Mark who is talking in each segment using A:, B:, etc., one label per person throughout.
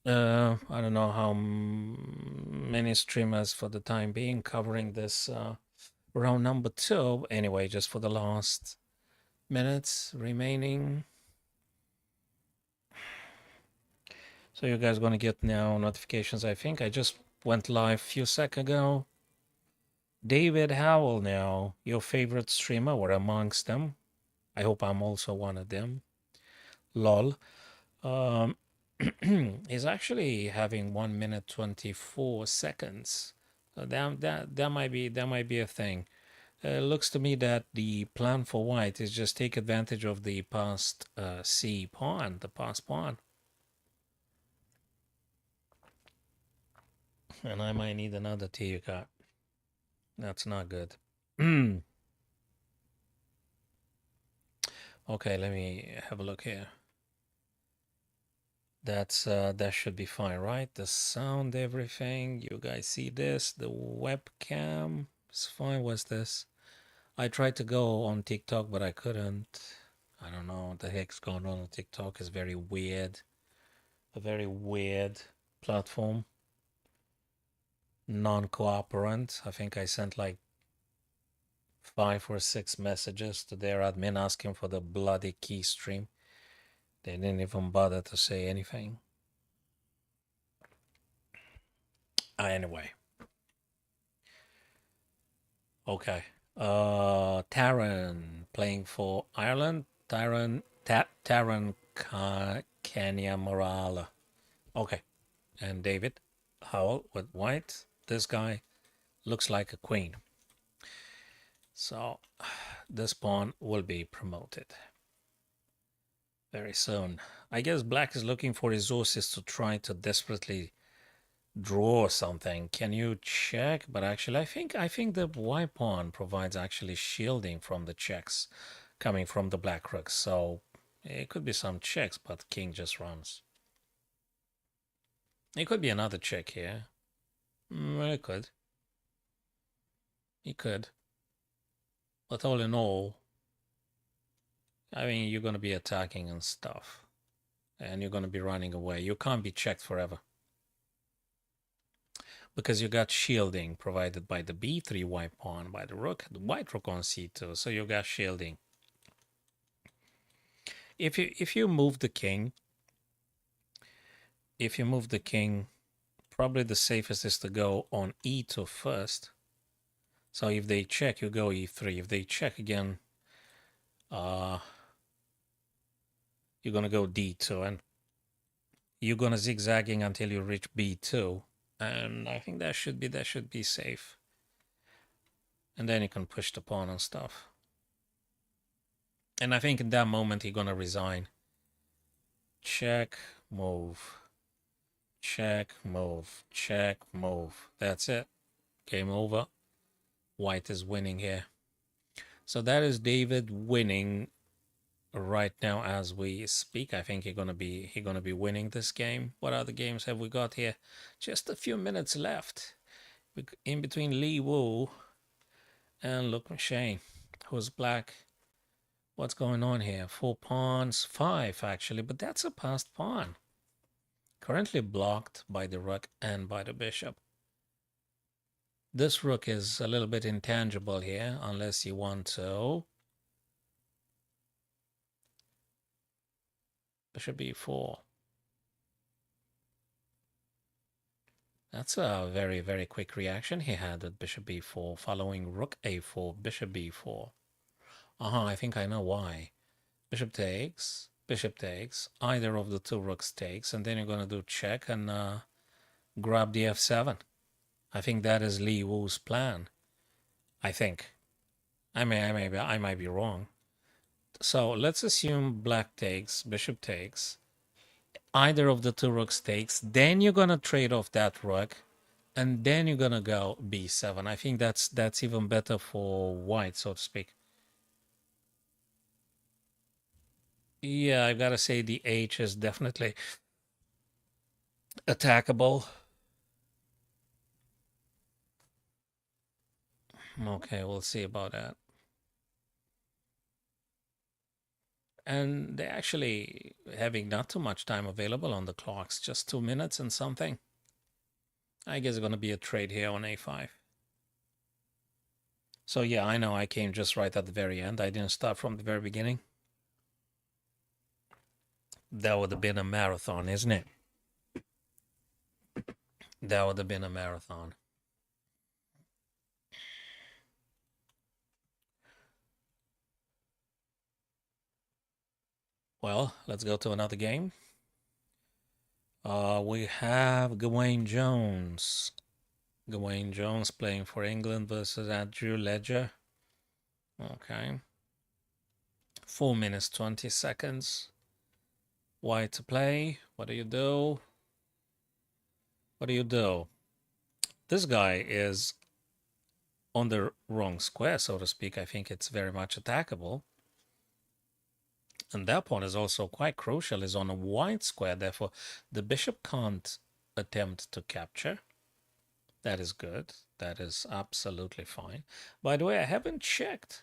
A: I don't know how many streamers for the time being covering this round number 2. Anyway, just for the last minutes remaining. So you guys gonna get now notifications, I think. I just went live a few seconds ago. David Howell now, your favorite streamer or amongst them. I hope I'm also one of them. Lol. Um, is actually having 1 minute 24 seconds. That might be a thing. Looks to me that the plan for white is just take advantage of the past C pawn, the past pawn. And I might need another T card. That's not good. Okay, let me have a look here. That should be fine, right? The sound, everything. You guys see this? The webcam is fine. What's this? I tried to go on TikTok, but I couldn't. I don't know what the heck's going on TikTok. Is very weird. A very weird platform. Non-cooperant. I think I sent like 5 or 6 messages to their admin asking for the bloody key stream. They didn't even bother to say anything. Anyway. Okay. Taran playing for Ireland. Taran Kenya Morala. Okay. And David Howell with white. This guy looks like a queen. So this pawn will be promoted very soon. I guess black is looking for resources to try to desperately draw something. Can you check? But actually, I think the white pawn provides actually shielding from the checks coming from the black rook. So it could be some checks, but king just runs. It could be another check here. It could. It could. But all in all, I mean, you're going to be attacking and stuff. And you're going to be running away. You can't be checked forever. Because you got shielding provided by the b3 white pawn, by the rook, the white rook on c2. So you got shielding. If you move the king, probably the safest is to go on e2 first. So if they check, you go e3. If they check again, you're gonna go d2, and you're gonna zigzagging until you reach b2, and I think that should be safe. And then you can push the pawn and stuff. And I think in that moment he's gonna resign. Check, move. Check, move. Check, move. That's it. Game over. White is winning here. So that is David winning right now as we speak. I think he's gonna be winning this game. What other games have we got here? Just a few minutes left. In between Lee Wu and Luke McShane, who's black. What's going on here? 4 pawns, 5 actually, but that's a passed pawn. Currently blocked by the rook and by the bishop. This rook is a little bit intangible here, unless you want to. Bishop e4. That's a very, very quick reaction he had with bishop b4, following rook a4, bishop b4. I think I know why. Bishop takes, either of the two rooks takes, and then you're going to do check and grab the f7. I think that is Li Wu's plan. I think. I might be wrong. So let's assume black takes, bishop takes. Either of the two rooks takes. Then you're gonna trade off that rook, and then you're gonna go b7. I think that's even better for white, so to speak. Yeah, I've got to say the h is definitely attackable. Okay, we'll see about that. And they're actually having not too much time available on the clocks, just 2 minutes and something. I guess it's going to be a trade here on a5. So yeah, I know I came just right at the very end. I didn't start from the very beginning. That would have been a marathon, isn't it? That would have been a marathon. Well, let's go to another game. We have Gawain Jones. Gawain Jones playing for England versus Andrew Ledger. Okay. 4 minutes, 20 seconds. White to play. What do you do? What do you do? This guy is on the wrong square, so to speak. I think it's very much attackable. And that pawn is also quite crucial, is on a white square. Therefore, the bishop can't attempt to capture. That is good. That is absolutely fine. By the way, I haven't checked.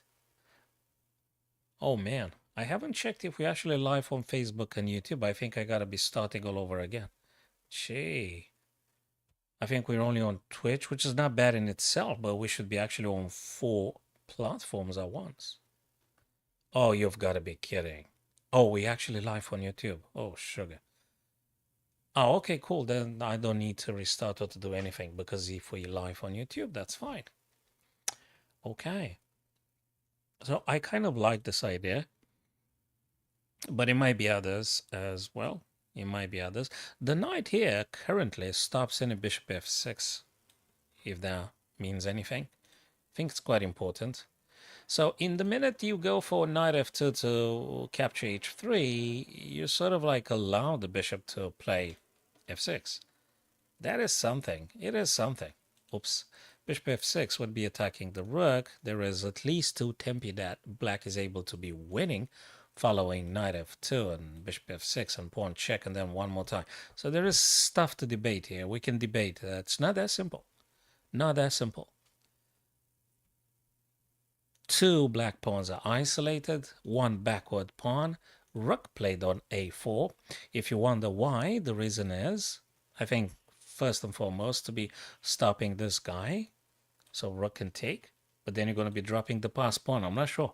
A: Oh, man. I haven't checked if we actually live on Facebook and YouTube. I think I got to be starting all over again. Gee. I think we're only on Twitch, which is not bad in itself, but we should be actually on 4 platforms at once. Oh, you've got to be kidding. Oh, we actually live on YouTube. Oh, sugar. Oh, okay, cool. Then I don't need to restart or to do anything, because if we live on YouTube, that's fine. Okay. So I kind of like this idea, but it might be others as well. It might be others. The knight here currently stops any bishop f6, if that means anything. I think it's quite important. So in the minute you go for knight f2 to capture h3, you sort of like allow the bishop to play f6. That is something. It is something. Oops. Bishop f6 would be attacking the rook. There is at least 2 tempi that black is able to be winning following knight f2 and bishop f6 and pawn check and then one more time. So there is stuff to debate here. We can debate. It's not that simple. Not that simple. 2 black pawns are isolated, 1 backward pawn, rook played on a4. If you wonder why, the reason is, I think, first and foremost, to be stopping this guy, so rook can take, but then you're going to be dropping the pass pawn. I'm not sure.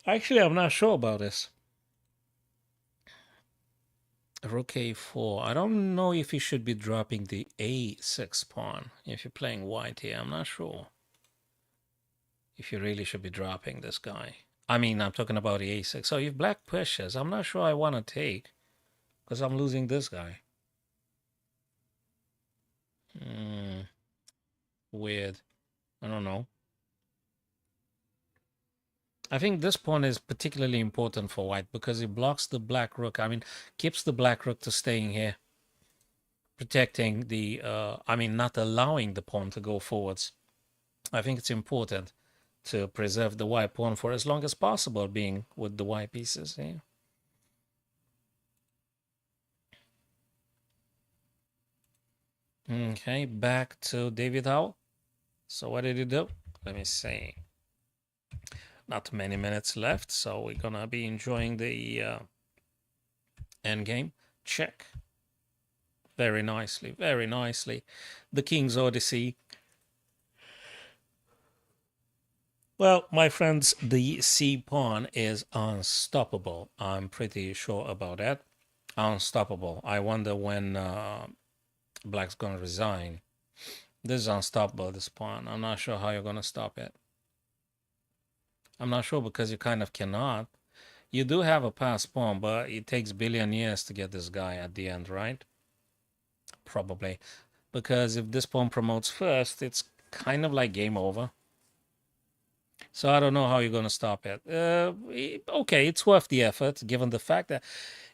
A: Actually, I'm not sure about this. Rook a4. I don't know if you should be dropping the a6 pawn. If you're playing white here, I'm not sure if you really should be dropping this guy. I mean, I'm talking about the a6. So if black pushes, I'm not sure I want to take, because I'm losing this guy. Weird. I don't know. I think this pawn is particularly important for white because it blocks the black rook. I mean, keeps the black rook to staying here, protecting the, not allowing the pawn to go forwards. I think it's important to preserve the white pawn for as long as possible, being with the white pieces here. Okay, back to David Howell. So what did you do? Let me see. Not many minutes left, so we're gonna be enjoying the endgame. Check. Very nicely, very nicely. The King's Odyssey. Well, my friends, the C pawn is unstoppable. I'm pretty sure about that. Unstoppable. I wonder when black's gonna resign. This is unstoppable, this pawn. I'm not sure how you're gonna stop it. I'm not sure because you kind of cannot. You do have a pass pawn, but it takes billion years to get this guy at the end, right? Probably. Because if this pawn promotes first, it's kind of like game over. So I don't know how you're going to stop it. Okay, it's worth the effort, given the fact that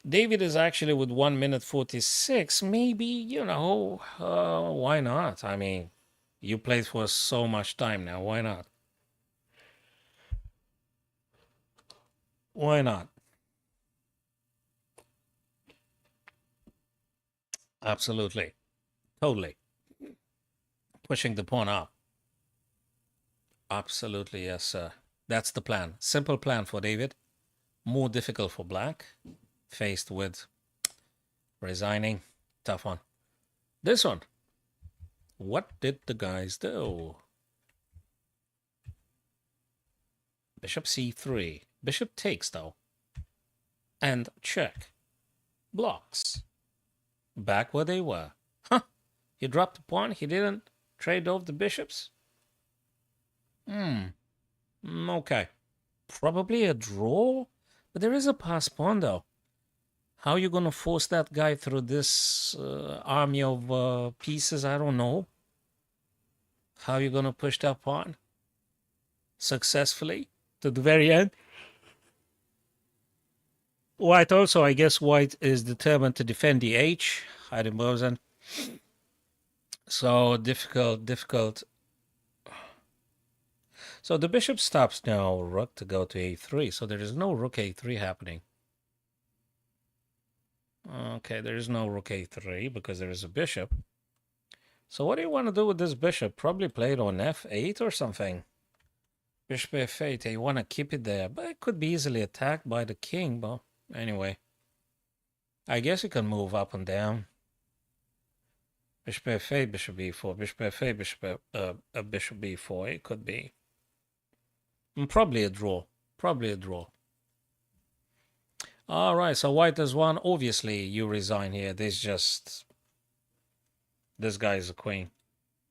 A: David is actually with 1 minute 46. Maybe, why not? I mean, you played for so much time now. Why not? Why not? Absolutely. Totally. Pushing the pawn up. Absolutely, yes, sir. That's the plan. Simple plan for David. More difficult for black. Faced with resigning. Tough one. This one. What did the guys do? Bishop c3. Bishop takes, though. And check. Blocks. Back where they were. Huh. He dropped a pawn. He didn't trade off the bishops. Okay. Probably a draw. But there is a pass pawn, though. How are you going to force that guy through this army of pieces? I don't know. How are you going to push that pawn successfully to the very end? White also, I guess White is determined to defend the H. Heidenbosen. So difficult. So the bishop stops now, rook to go to a3. So there is no rook a3 happening. Okay, there is no rook a3 because there is a bishop. So what do you want to do with this bishop? Probably play it on f8 or something. Bishop f8, you want to keep it there. But it could be easily attacked by the king. But anyway, I guess you can move up and down. Bishop f8, bishop b4, bishop f8, bishop b4. It could be. Probably a draw. Probably a draw. All right, so white has won. Obviously, you resign here. This guy is a queen.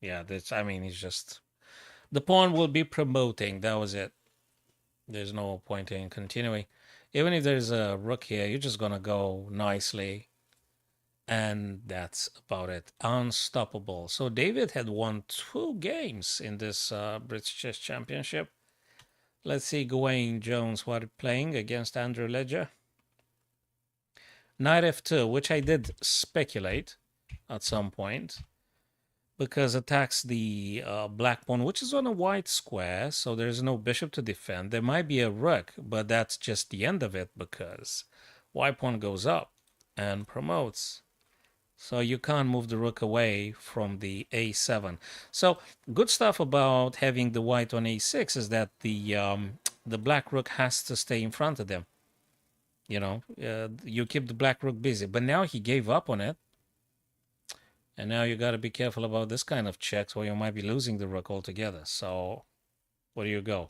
A: Yeah, he's just... The pawn will be promoting. That was it. There's no point in continuing. Even if there's a rook here, you're just going to go nicely. And that's about it. Unstoppable. So David had won 2 games in this British Chess Championship. Let's see Gawain Jones what playing against Andrew Ledger. Knight f2, which I did speculate at some point, because attacks the black pawn, which is on a white square, so there's no bishop to defend. There might be a rook, but that's just the end of it, because white pawn goes up and promotes. So you can't move the rook away from the a7. So good stuff about having the white on a6 is that the black rook has to stay in front of them. You know, you keep the black rook busy. But now he gave up on it. And now you got to be careful about this kind of checks or you might be losing the rook altogether. So where do you go?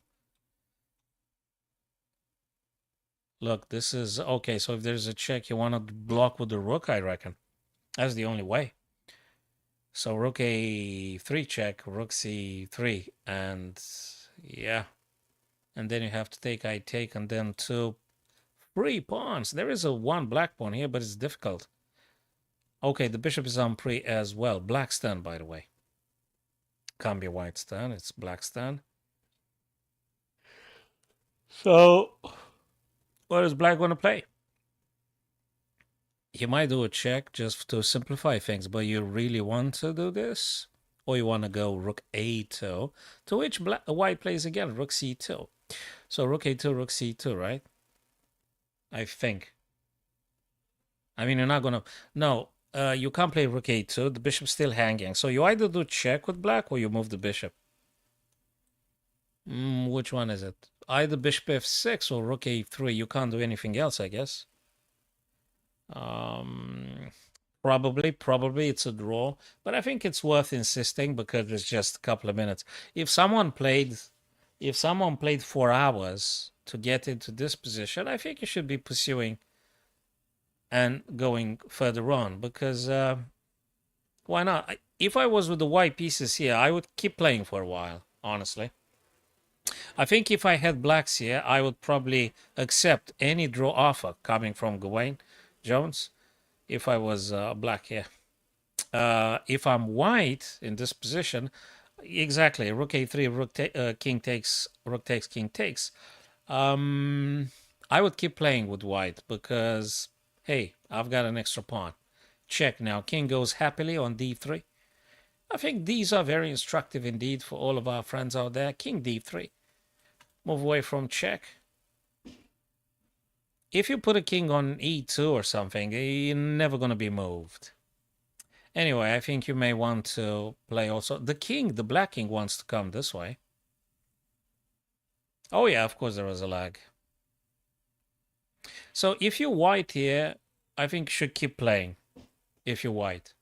A: Look, this is... Okay, so if there's a check, you want to block with the rook, I reckon. That's the only way. So rook a3 check, rook c3. And yeah. And then you have to take, I take, and then 2 free pawns. There is a 1 black pawn here, but it's difficult. Okay, the bishop is on pre as well. Black's turn, by the way. Can't be white's turn. It's black's turn. So, what is black going to play? You might do a check just to simplify things, but you really want to do this? Or you want to go rook a2, to which white plays again, rook c2. So rook a2, rook c2, right? I think. I mean, you're not going to... No, you can't play rook a2. The bishop's still hanging. So you either do check with black or you move the bishop. Which one is it? Either bishop f6 or rook a3. You can't do anything else, I guess. Probably it's a draw. But I think it's worth insisting because it's just a couple of minutes. If someone played 4 hours to get into this position, I think you should be pursuing and going further on, because why not? If I was with the white pieces here, I would keep playing for a while, honestly. I think if I had blacks here, I would probably accept any draw offer coming from Gawain Jones if I was black here. If I'm white in this position, exactly, rook a3, king takes, rook takes, king takes. I would keep playing with white because... Hey, I've got an extra pawn. Check now. King goes happily on d3. I think these are very instructive indeed for all of our friends out there. King d3. Move away from check. If you put a king on e2 or something, you're never going to be moved. Anyway, I think you may want to play also... The king, the black king, wants to come this way. Oh yeah, of course there was a lag. So if you're white here, I think you should keep playing if you're white.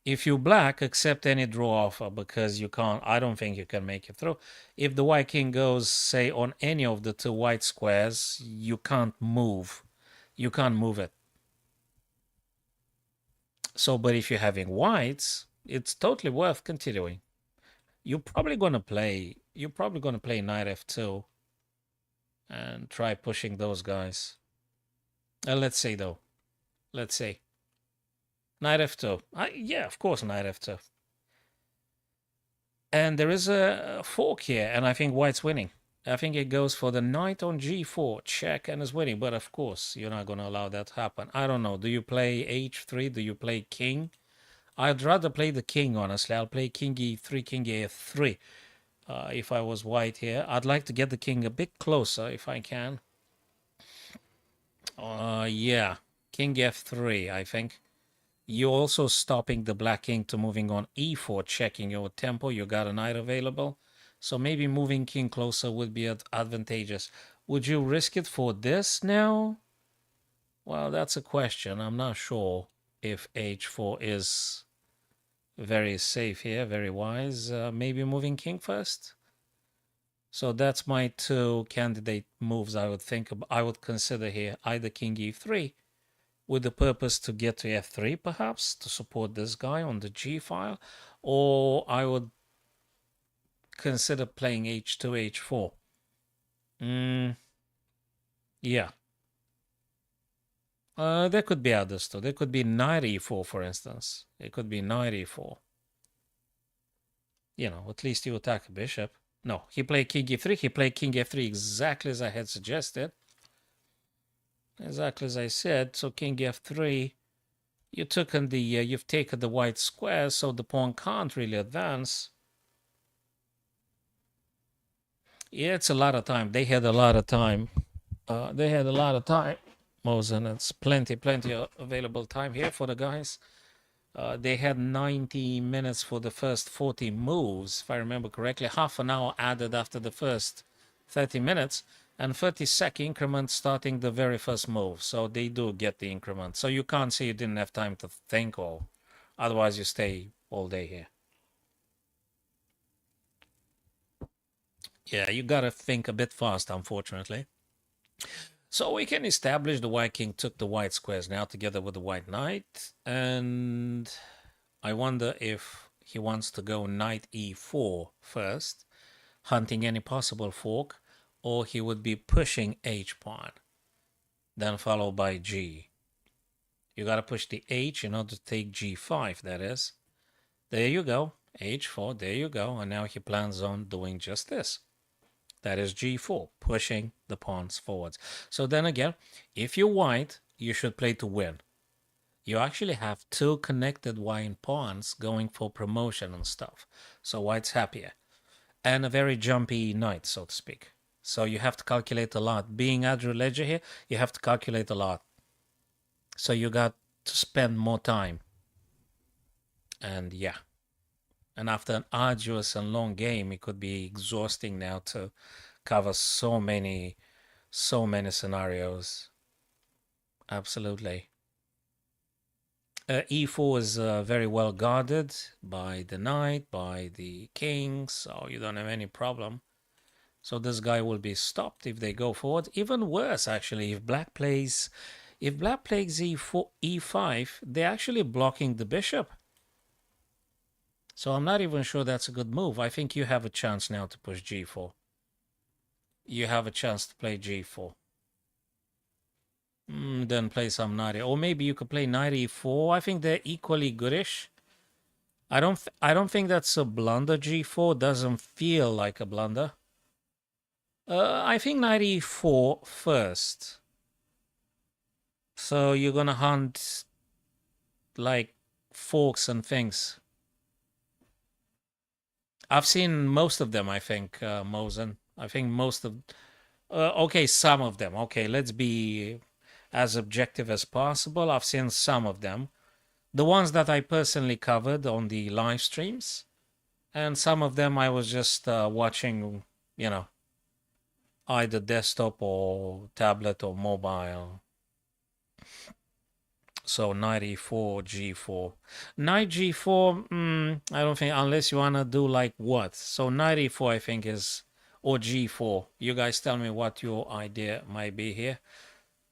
A: If you're black, accept any draw offer because you can't. I don't think you can make it through. If the white king goes, say, on any of the two white squares, you can't move. You can't move it. So, but if you're having whites, it's totally worth continuing. You're probably gonna play. You're probably gonna play knight f2 and try pushing those guys. Let's say though. Let's say knight f2. Yeah, of course, knight f2. And there is a fork here, and I think white's winning. I think it goes for the knight on g4, check, and is winning. But of course, you're not going to allow that to happen. I don't know. Do you play h3? Do you play king? I'd rather play the king, honestly. I'll play king e3, king f3. If I was white here, I'd like to get the king a bit closer if I can. Yeah, king f3, I think. You're also stopping the black king to moving on e4, checking your tempo. You got a knight available. So maybe moving king closer would be advantageous. Would you risk it for this now? Well, that's a question. I'm not sure if h4 is very safe here, very wise. Maybe moving king first. So that's my two candidate moves I would think of, I would consider here. Either king e3 with the purpose to get to f3 perhaps to support this guy on the g file, or I would consider playing h2, h4. Yeah. There could be others too. There could be knight e4, for instance. It could be knight e4. You know, at least you attack a bishop. No, he played king e3. He played king f3 exactly as I had suggested. Exactly as I said. So king f3. You took on the you've taken the white square, so the pawn can't really advance. Yeah, it's a lot of time. They had a lot of time. Mosen. It's plenty of available time here for the guys. They had 90 minutes for the first 40 moves, if I remember correctly. Half an hour added after the first 30 minutes, and 30-second increment starting the very first move. So they do get the increment. So you can't say you didn't have time to think, or otherwise you stay all day here. Yeah, you gotta think a bit fast, unfortunately. So we can establish the white king took the white squares now together with the white knight. And I wonder if he wants to go knight e4 first, hunting any possible fork, or he would be pushing h pawn, then followed by g. You gotta push the h in order to take g5, that is. There you go, h4, there you go. And now he plans on doing just this. That is g4, pushing the pawns forwards. So then again, if you're white, you should play to win. You actually have two connected white pawns going for promotion and stuff. So white's happier. And a very jumpy knight, so to speak. So you have to calculate a lot. Being Andrew Ledger here, you have to calculate a lot. So you got to spend more time. And yeah. And after an arduous and long game, it could be exhausting now to cover so many scenarios. Absolutely. E4 is very well guarded by the knight, by the king, so you don't have any problem. So this guy will be stopped if they go forward. Even worse, actually, if black plays E4, E5, they're actually blocking the bishop. So I'm not even sure that's a good move. I think you have a chance now to push G4. You have a chance to play G4. Then play some knight. Or maybe you could play knight E4. I think they're equally goodish. I don't think that's a blunder. G4 doesn't feel like a blunder. I think knight E4 first. So you're gonna hunt like forks and things. I've seen most of them, I think, Mosen. I think most of... okay, some of them. Okay, let's be as objective as possible. I've seen some of them. The ones that I personally covered on the live streams. And some of them I was just watching, you know, either desktop or tablet or mobile. So knight e4, g4. Knight g4, I don't think, unless you want to do like what? So knight e4, I think is, or g4. You guys tell me what your idea might be here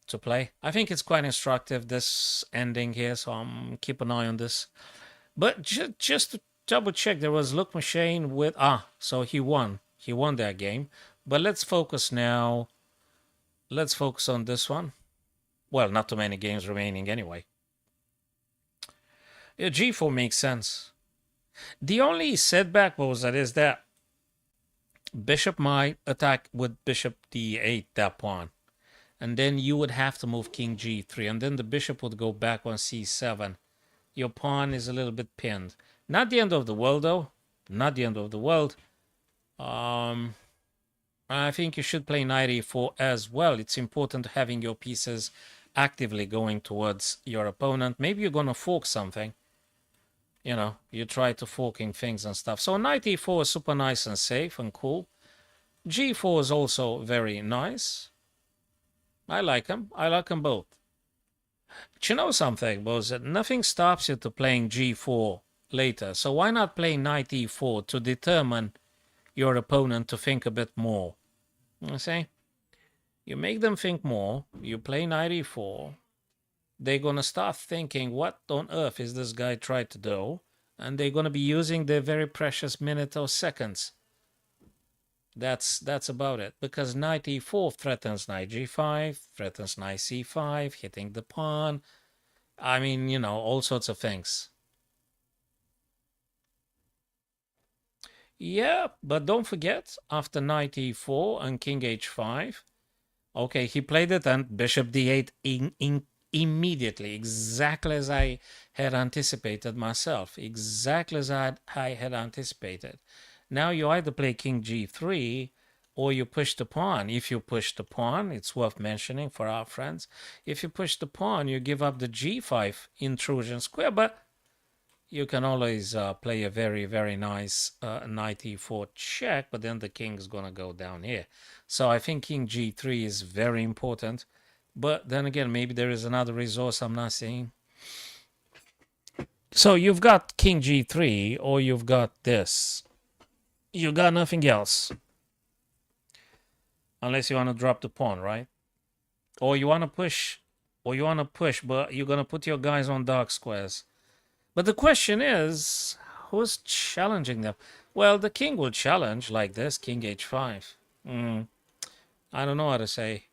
A: to play. I think it's quite instructive, this ending here, so I'm keep an eye on this. But just to double check, there was Luke Machine with, so he won. He won that game. But let's focus now. Let's focus on this one. Well, not too many games remaining anyway. Yeah, g4 makes sense. The only setback was that is that bishop might attack with bishop d8 that pawn. And then you would have to move king g3. And then the bishop would go back on c7. Your pawn is a little bit pinned. Not the end of the world, though. Not the end of the world. I think you should play knight e4 as well. It's important having your pieces actively going towards your opponent. Maybe you're going to fork something. You know, you try to forking things and stuff. So knight e4 is super nice and safe and cool. g4 is also very nice. I like them. I like them both. But you know something, Boz? Nothing stops you to playing g4 later. So why not play knight e4 to determine your opponent to think a bit more? You see? You make them think more. You play knight e4. They're going to start thinking, what on earth is this guy trying to do? And they're going to be using their very precious minute or seconds. That's about it. Because knight e4 threatens knight g5, threatens knight c5, hitting the pawn. I mean, you know, all sorts of things. Yeah, but don't forget, after knight e4 and king h5, okay, he played it and bishop d8 immediately, exactly as I had anticipated myself, exactly as I had anticipated. Now you either play king g3 or you push the pawn. If you push the pawn, it's worth mentioning for our friends, if you push the pawn, you give up the g5 intrusion square, but you can always play a very, very nice knight e4 check, but then the king is going to go down here. So I think king g3 is very important. But then again, maybe there is another resource I'm not seeing. So you've got king g3, or you've got this. You got nothing else. Unless you want to drop the pawn, right? Or you want to push, but you're going to put your guys on dark squares. But the question is, who's challenging them? Well, the king will challenge like this, king h5. I don't know how to say.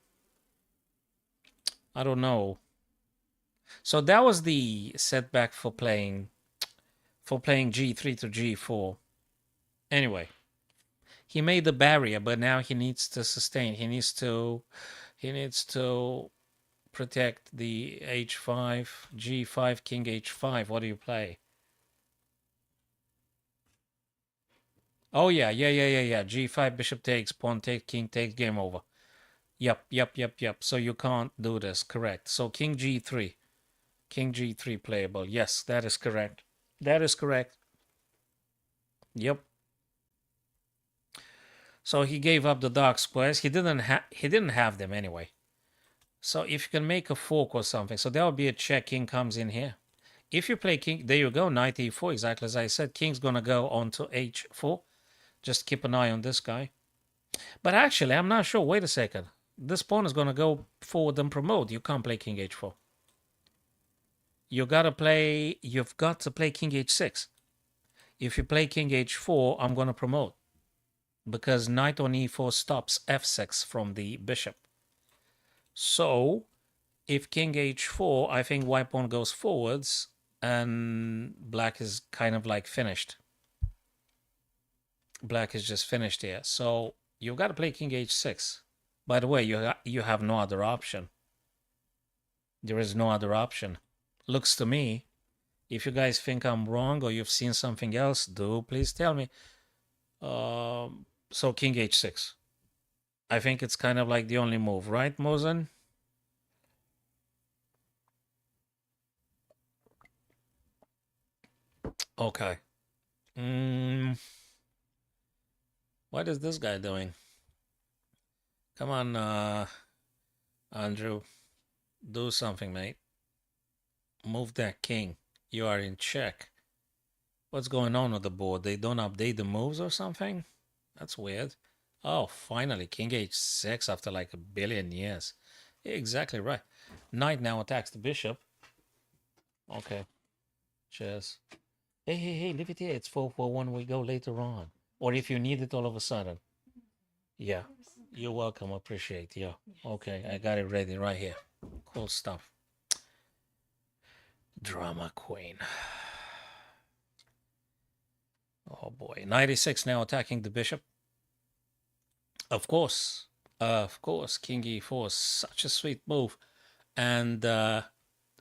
A: I don't know. So that was the setback for playing g3 to g4. Anyway, he made the barrier, but now he needs to sustain. He needs to protect the h5, g5, king h5. What do you play? Oh yeah. G5, bishop takes, pawn takes, king takes, game over. Yep. So you can't do this, correct. So king g3. King g3 playable. Yes, that is correct. That is correct. Yep. So he gave up the dark squares. He didn't have them anyway. So if you can make a fork or something, so there will be a check. King comes in here. If you play king, there you go, knight e4, exactly as I said. King's gonna go on to h4. Just keep an eye on this guy. But actually, I'm not sure. Wait a second. This pawn is gonna go forward and promote. You can't play king h4. You've got to play king h6. If you play king h4, I'm going to promote. Because knight on e4 stops f6 from the bishop. So, if king h4, I think white pawn goes forwards, and black is kind of like finished. Black is just finished here. So, you've got to play king h6. By the way, you have no other option. There is no other option. Looks to me, if you guys think I'm wrong or you've seen something else, do please tell me. So king h6. I think it's kind of like the only move, right, Mosen? Okay. What is this guy doing? Come on, Andrew. Do something, mate. Move that king. You are in check. What's going on with the board? They don't update the moves or something? That's weird. Oh, finally, king h6 after like a billion years. Yeah, exactly right. Knight now attacks the bishop. Okay, cheers. Hey, leave it here. It's 4-4-1. We go later on. Or if you need it all of a sudden. Yeah, you're welcome. Appreciate. Yeah. Okay, I got it ready right here. Cool stuff. Drama queen. Oh boy. 96 now attacking the bishop. Of course. King e4 is such a sweet move. And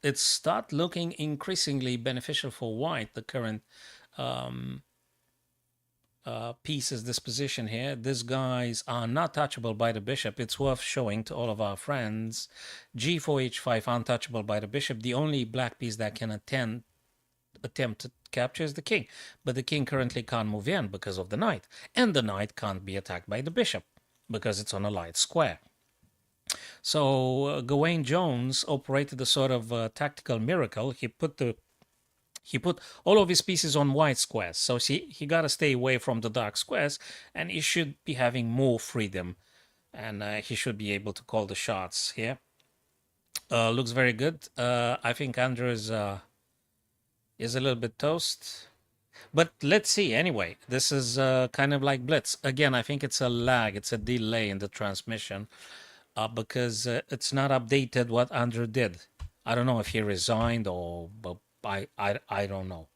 A: it start looking increasingly beneficial for white, the current pieces disposition here. These guys are not touchable by the bishop. It's worth showing to all of our friends. G4, H5 untouchable by the bishop. The only black piece that can attempt to capture is the king. But the king currently can't move in because of the knight. And the knight can't be attacked by the bishop because it's on a light square. So Gawain Jones operated a sort of tactical miracle. He put all of his pieces on white squares. So he got to stay away from the dark squares, and he should be having more freedom. And he should be able to call the shots here. Looks very good. I think Andrew is a little bit toast. But let's see. Anyway, this is kind of like Blitz. Again, I think it's a lag. It's a delay in the transmission because it's not updated what Andrew did. I don't know if he resigned or... But I don't know.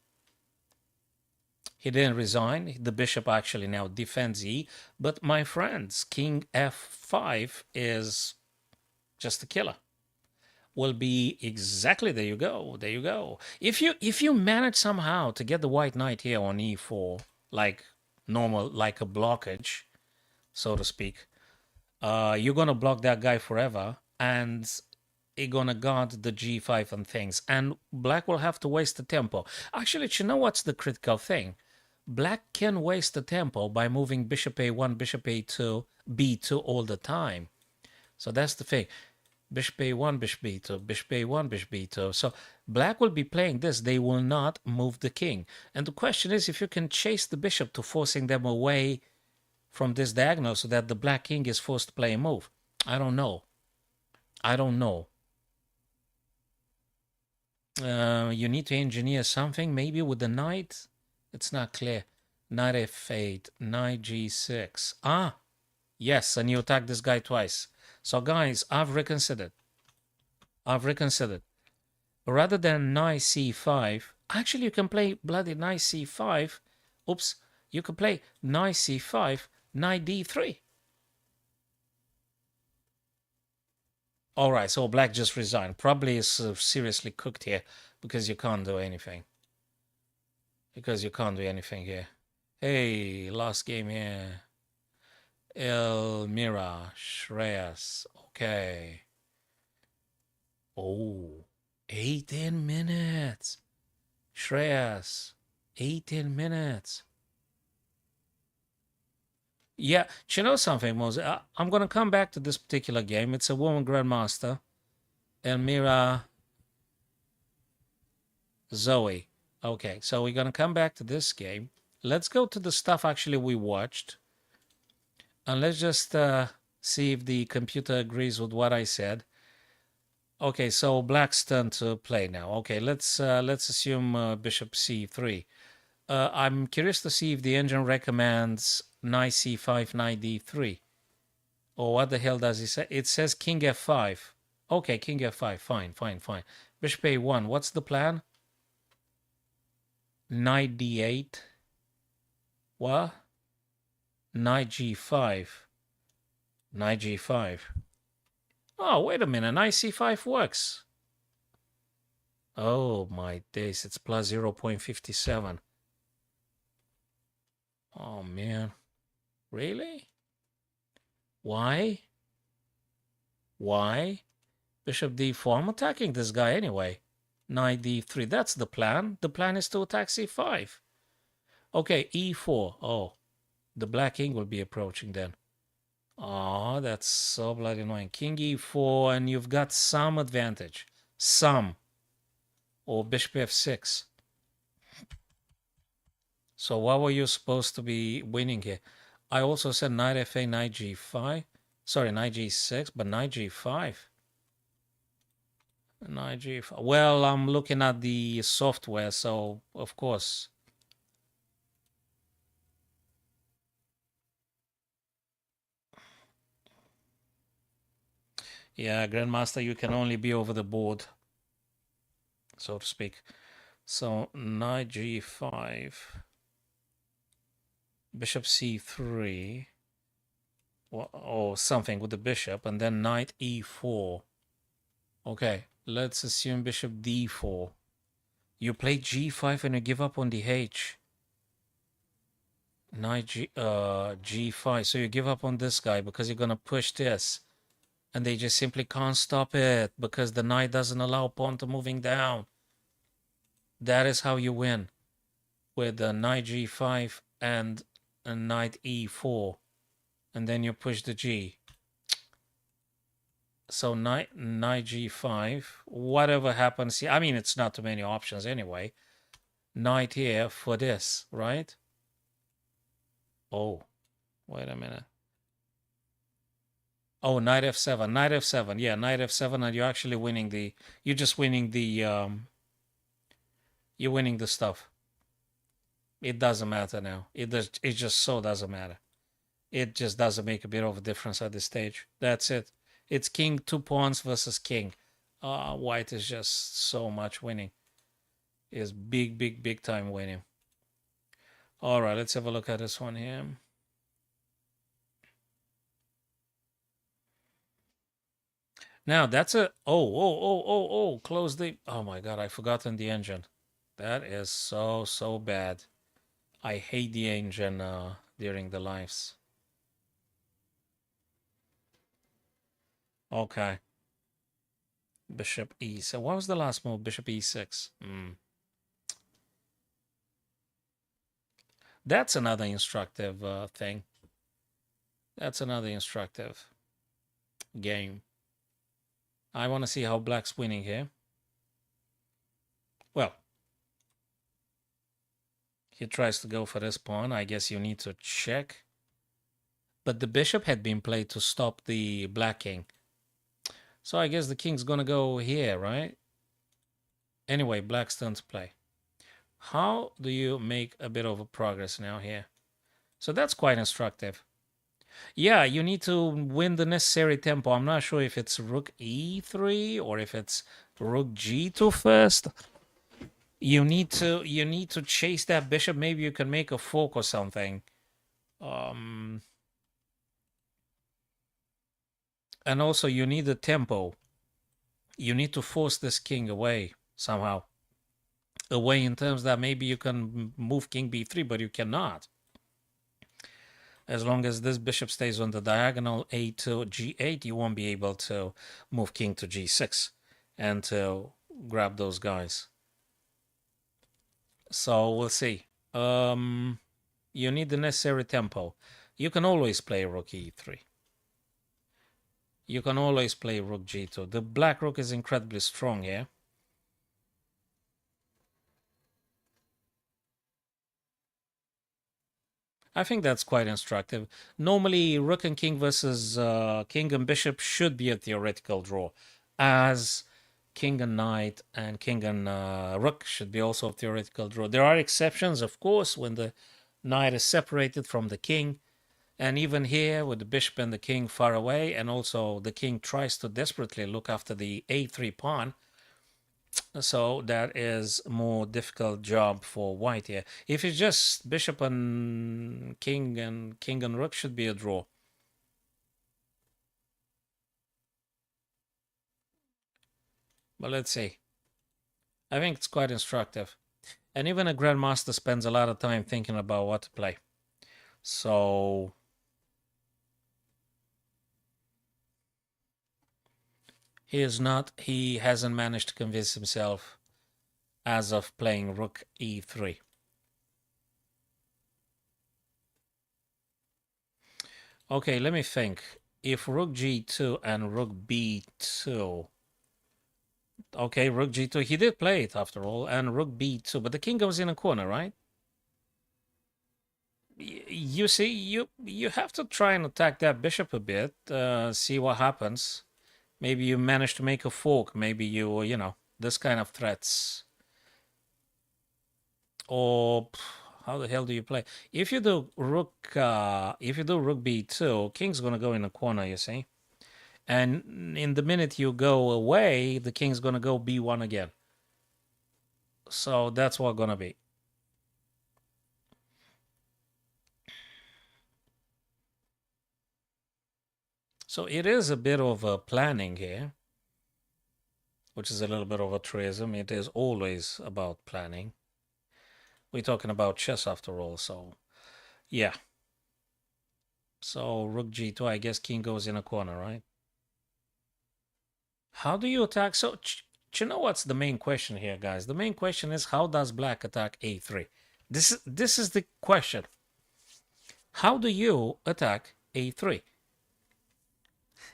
A: He didn't resign. The bishop actually now defends E. But my friends, king f5 is just a killer. Will be exactly, there you go. If you manage somehow to get the white knight here on e4, like normal, like a blockage, so to speak, you're gonna block that guy forever, and you're gonna guard the g5 and things, and black will have to waste the tempo. Actually, you know what's the critical thing? Black can waste the tempo by moving bishop a1, bishop a2, b2 all the time. So that's the thing. Bishop a1, bishop b2, bishop a1, bishop b2. So black will be playing this. They will not move the king. And the question is if you can chase the bishop to forcing them away from this diagonal so that the black king is forced to play a move. I don't know. You need to engineer something, maybe with the knight. It's not clear. Knight f8, knight g6. Ah, yes, and you attack this guy twice. So guys, I've reconsidered. Rather than knight c5, actually you can play bloody knight c5. Oops, you can play knight c5, knight d3. All right, so black just resigned. Probably is seriously cooked here because you can't do anything. Here. Hey, last game here. Elmira, Shreyas. Okay. Oh, 18 minutes. Shreyas, 18 minutes. Yeah, you know something, Moses? I'm going to come back to this particular game. It's a woman grandmaster. Elmira Zoe. Okay, so we're going to come back to this game. Let's go to the stuff actually we watched. And let's just see if the computer agrees with what I said. Okay, so black's turn to play now. Okay, let's assume bishop c3. I'm curious to see if the engine recommends knight c5, knight d3. Or what the hell does it say? It says king f5. Okay, king f5. Fine. Bishop a1. What's the plan? Knight d8. What? Knight g5. Knight g5. Oh, wait a minute. Knight c5 works. Oh, my days. It's plus 0.57. Oh, man. Really? Why? Bishop d4. I'm attacking this guy anyway. Knight d3. That's the plan. The plan is to attack c5. Okay, e4. Oh, the black king will be approaching then. Oh, that's so bloody annoying. King e4, and you've got some advantage. Some. Or bishop f6. So what were you supposed to be winning here? I also said knight fa, knight g5. Sorry, knight g6, but knight g5. Knight g5. Well, I'm looking at the software, so of course. Yeah, Grandmaster, you can only be over the board, so to speak. So knight g5, bishop c3, or something with the bishop, and then knight e4. Okay, let's assume bishop d4. You play g5 and you give up on the h. Knight g5. So you give up on this guy because you're gonna push this, and they just simply can't stop it because the knight doesn't allow pawn to moving down. That is how you win, with the knight g5 and a knight e4, and then you push the g. So knight g5. Whatever happens here, I mean, it's not too many options anyway. Knight here for this, right? Oh, wait a minute. Oh, knight f7, knight f7. Yeah, knight f7, and you're actually winning the. You're just winning the. You're winning the stuff. It doesn't matter now. It does. It just so doesn't matter. It just doesn't make a bit of a difference at this stage. That's it. It's king 2 pawns versus king. White is just so much winning. Is big, big, big time winning. All right, let's have a look at this one here. Now that's a close the. Oh my god, I've forgotten the engine. That is so bad. I hate the engine during the lives. Okay. Bishop e. So what was the last move? Bishop e6. That's another instructive thing. That's another instructive game. I want to see how black's winning here. Well, he tries to go for this pawn. I guess you need to check. But the bishop had been played to stop the black king. So I guess the king's gonna go here, right? Anyway, black's turn to play. How do you make a bit of a progress now here? So that's quite instructive. Yeah, you need to win the necessary tempo. I'm not sure if it's rook e3 or if it's rook g2 first. You need to chase that bishop. Maybe you can make a fork or something. And also you need the tempo. You need to force this king away somehow. Away in terms that maybe you can move king b3, but you cannot. As long as this bishop stays on the diagonal a to g8, you won't be able to move king to g6 and to grab those guys. So we'll see. You need the necessary tempo. You can always play rook e3. You can always play rook g2. The black rook is incredibly strong here. I think that's quite instructive. Normally, rook and king versus king and bishop should be a theoretical draw, as king and knight and king and rook should be also a theoretical draw. There are exceptions, of course, when the knight is separated from the king, and even here with the bishop and the king far away, and also the king tries to desperately look after the a3 pawn. So that is a more difficult job for white here. If it's just bishop and king and rook should be a draw. But let's see. I think it's quite instructive. And even a grandmaster spends a lot of time thinking about what to play. So he hasn't managed to convince himself as of playing rook e3. Okay, let me think. If rook g2 and rook b2. Okay, rook g2. He did play it after all, and rook b2, but the king goes in a corner, right? You see, you have to try and attack that bishop a bit, see what happens. Maybe you manage to make a fork. Maybe you know, this kind of threats. Or how the hell do you play? If you do rook b2, king's gonna go in a corner, you see. And in the minute you go away, the king's gonna go b1 again. So that's what gonna be. So it is a bit of a planning here, which is a little bit of a truism. It is always about planning. We're talking about chess after all, so yeah. So rook g2, I guess king goes in a corner, right? How do you attack? So, you know what's the main question here, guys? The main question is, how does black attack a3? This is the question. How do you attack a3?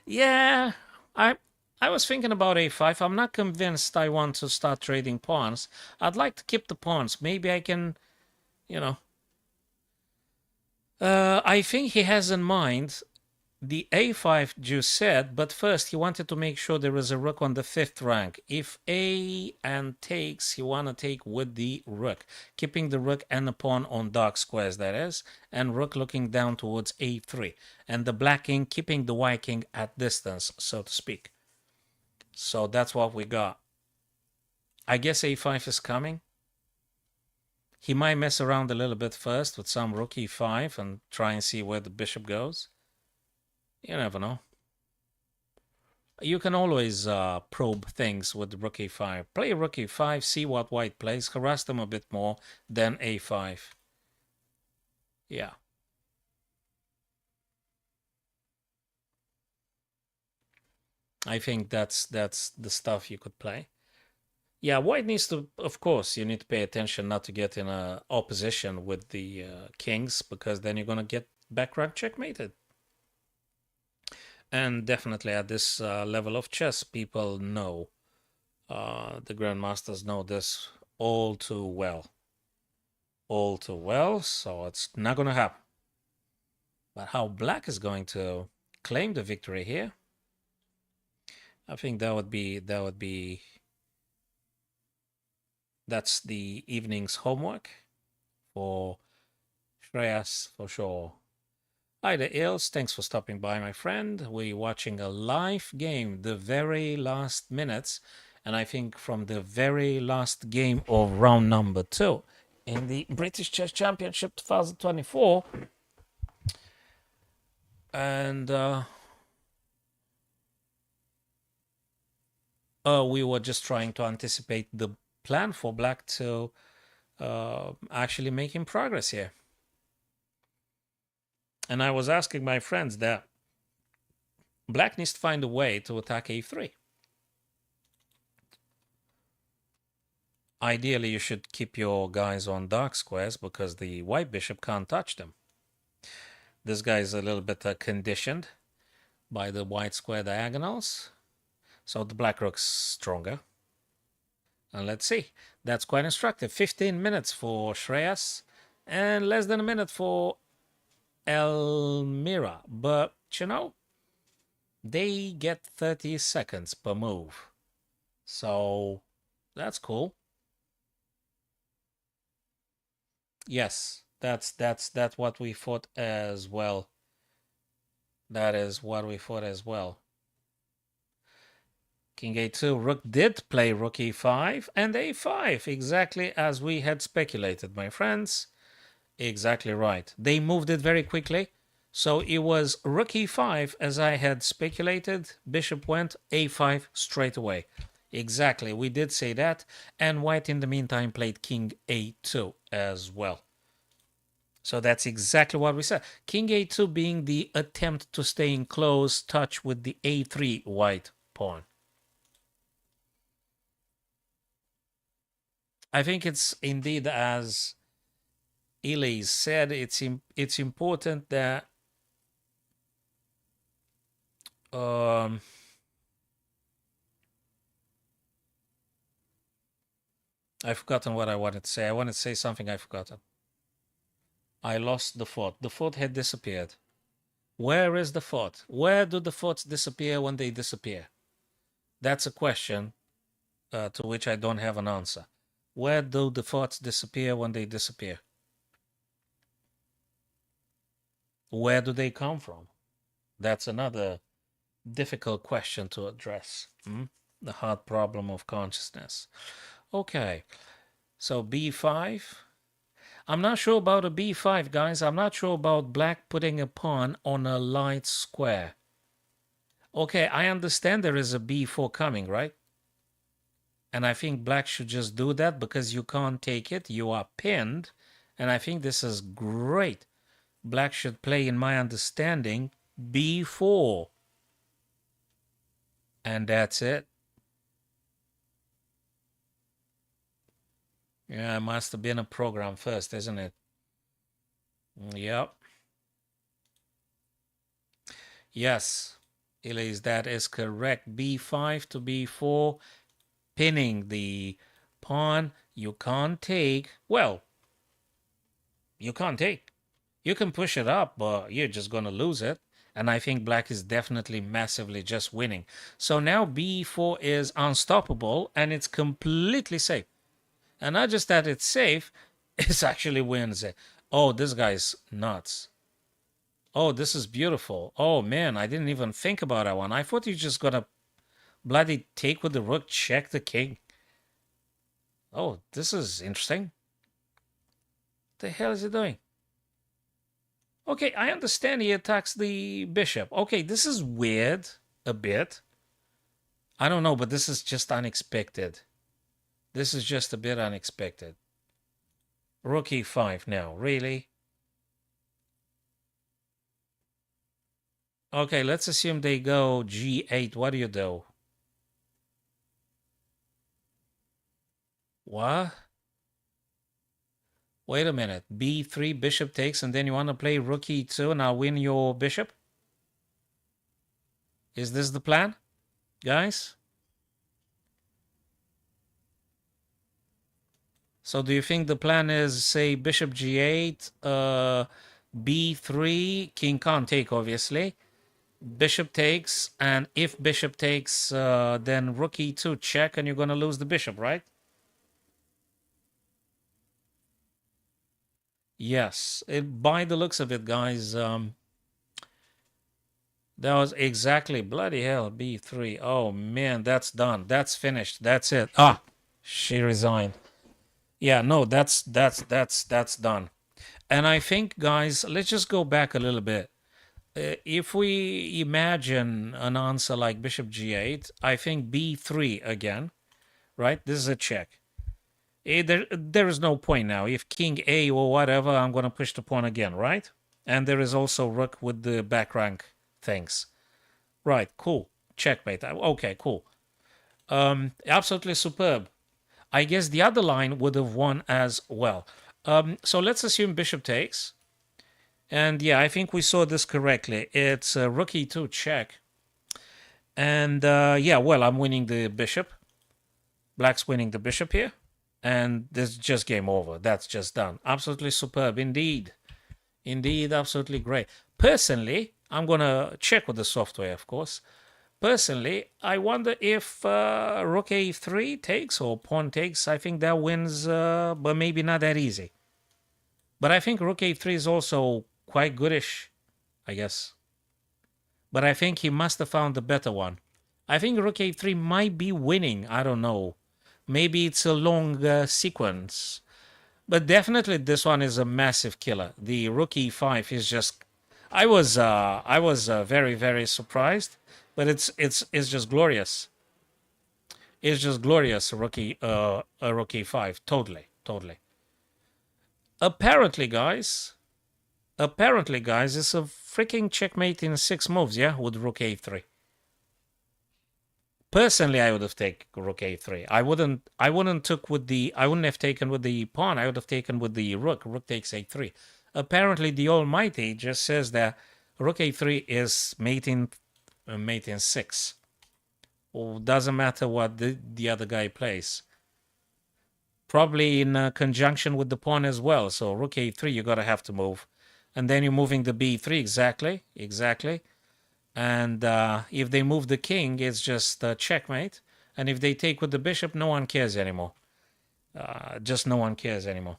A: Yeah, I I was thinking about a5. I'm not convinced I want to start trading pawns. I'd like to keep the pawns. Maybe I can, you know. I think he has in mind the a5 Juice said, but first he wanted to make sure there is a rook on the 5th rank. If a and takes, he want to take with the rook, keeping the rook and the pawn on dark squares, that is, and rook looking down towards a3, and the black king keeping the white king at distance, so to speak. So that's what we got. I guess a5 is coming. He might mess around a little bit first with some rook e5 and try and see where the bishop goes. You never know. You can always probe things with rook a5. Play rook a5, see what white plays, harass them a bit more, then a5. Yeah. I think that's the stuff you could play. Yeah, white needs to, of course, you need to pay attention not to get in a opposition with the kings, because then you're going to get back rank checkmated. And definitely at this level of chess, people know, the grandmasters know this all too well. All too well, so it's not going to happen. But how black is going to claim the victory here, I think that's the evening's homework for Shreyas for sure. Hi there, Ilse. Thanks for stopping by, my friend. We're watching a live game, the very last minutes, and I think from the very last game of round number 2 in the British Chess Championship 2024. And we were just trying to anticipate the plan for black to actually making progress here. And I was asking my friends that black needs to find a way to attack a3. Ideally, you should keep your guys on dark squares because the white bishop can't touch them. This guy is a little bit conditioned by the white square diagonals. So the black rook's stronger. And let's see. That's quite instructive. 15 minutes for Shreyas and less than a minute for Elmira. But, you know, they get 30 seconds per move. So that's cool. Yes, that's what we thought as well. That is what we thought as well. King a2, rook did play rook e5 and a5, exactly as we had speculated, my friends. Exactly right. They moved it very quickly. So it was rook e5 as I had speculated. Bishop went a5 straight away. Exactly, we did say that. And white in the meantime played king a2 as well. So that's exactly what we said. King a2 being the attempt to stay in close touch with the a3 white pawn. I think it's indeed, as Elise said, it's important that I've forgotten what I wanted to say. I wanted to say something I've forgotten. I lost the fort. The fort had disappeared. Where is the fort? Where do the forts disappear when they disappear? That's a question to which I don't have an answer. Where do the forts disappear when they disappear? Where do they come from? That's another difficult question to address. The hard problem of consciousness. Okay, so b5. I'm not sure about a b5, guys. I'm not sure about black putting a pawn on a light square. Okay, I understand there is a b4 coming, right? And I think black should just do that because you can't take it. You are pinned. And I think this is great. Black should play, in my understanding, b4. And that's it. Yeah, it must have been a program first, isn't it? Yep. Yes, Elise, that is correct. b5 to b4, pinning the pawn. You can't take. Well, you can't take. You can push it up, but you're just going to lose it. And I think black is definitely massively just winning. So now b4 is unstoppable, and it's completely safe. And not just that it's safe, it actually wins it. Oh, this guy's nuts. Oh, this is beautiful. Oh, man, I didn't even think about that one. I thought you just gonna bloody take with the rook, check the king. Oh, this is interesting. What the hell is he doing? Okay, I understand he attacks the bishop. Okay, this is weird a bit. I don't know, but this is just unexpected. This is just a bit unexpected. Rook e5 now, really? Okay, let's assume they go g8. What do you do? What? Wait a minute. b3, bishop takes, and then you want to play rook e2 and I'll win your bishop? Is this the plan, guys? So do you think the plan is, say, bishop g8, b3, king can't take, obviously. Bishop takes, and if bishop takes, then rook e2 check, and you're going to lose the bishop, right? Yes. By the looks of it, guys, that was exactly, bloody hell, b3. Oh, man, that's done. That's finished. That's it. Ah, she resigned. Yeah, no, that's done. And I think, guys, let's just go back a little bit. If we imagine an answer like bishop g8, I think b3 again, right? This is a check. There is no point now. If king a or whatever, I'm going to push the pawn again, right? And there is also rook with the back rank things. Right, cool. Checkmate. Okay, cool. Absolutely superb. I guess the other line would have won as well. So let's assume bishop takes. And yeah, I think we saw this correctly. It's rook e2 check. And yeah, well, I'm winning the bishop. Black's winning the bishop here. And this is just game over. That's just done. Absolutely superb indeed. Indeed, absolutely great. Personally, I'm going to check with the software, of course. Personally, I wonder if rook a3 takes or pawn takes. I think that wins, but maybe not that easy. But I think rook a3 is also quite goodish, I guess. But I think he must have found a better one. I think rook a3 might be winning. I don't know. Maybe it's a long sequence. But definitely this one is a massive killer. The rook e5 is just... I was very, very surprised. But it's just glorious. It's just glorious, rook e5. Totally, totally. Apparently, guys, it's a freaking checkmate in 6 moves, yeah, with rook a3. Personally, I would have taken rook a3. I wouldn't have taken with the pawn. I would have taken with the rook. Rook takes a3. Apparently, the Almighty just says that rook a3 is mating mate in 6. Well, doesn't matter what the other guy plays. Probably in conjunction with the pawn as well. So rook a3, you gotta have to move. And then you're moving the b3, exactly. And if they move the king, it's just checkmate. And if they take with the bishop, no one cares anymore. Just no one cares anymore.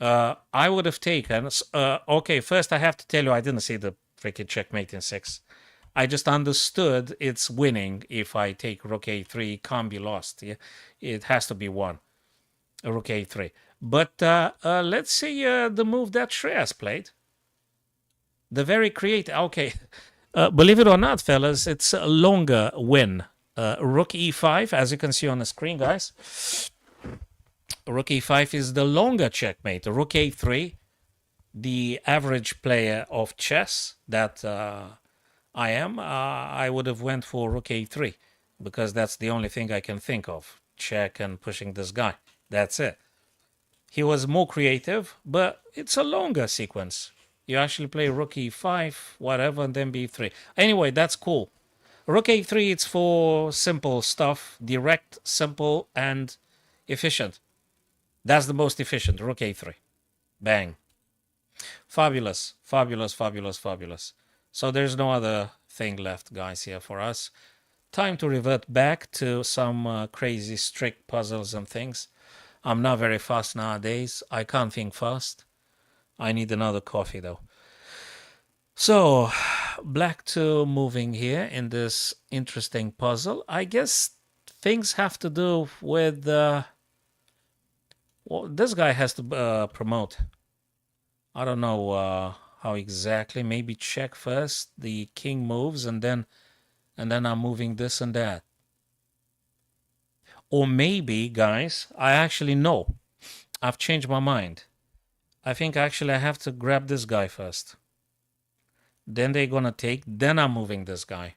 A: I would have taken... okay, first I have to tell you, I didn't see the freaking checkmate in 6. I just understood it's winning if I take rook a3. It can't be lost. Yeah? It has to be won. Rook a3. But let's see the move that Shreyas played. The very creative... Okay. Believe it or not, fellas, it's a longer win. Rook e5, as you can see on the screen, guys. Rook e5 is the longer checkmate. Rook a3, the average player of chess that I am, I would have went for rook a3 because that's the only thing I can think of. Check and pushing this guy. That's it. He was more creative, but it's a longer sequence. You actually play rook e5, whatever, and then b3. Anyway, that's cool. Rook a3, it's for simple stuff, direct, simple, and efficient. That's the most efficient, rook a3. Bang. Fabulous, fabulous, fabulous, fabulous. So there's no other thing left, guys, here for us. Time to revert back to some crazy strict puzzles and things. I'm not very fast nowadays. I can't think fast. I need another coffee, though. So, black 2 moving here in this interesting puzzle. I guess things have to do with... well, this guy has to promote. I don't know how exactly. Maybe check first. The king moves, and then I'm moving this and that. Or maybe, guys, I actually know. I've changed my mind. I think actually I have to grab this guy first. Then they're gonna take. Then I'm moving this guy.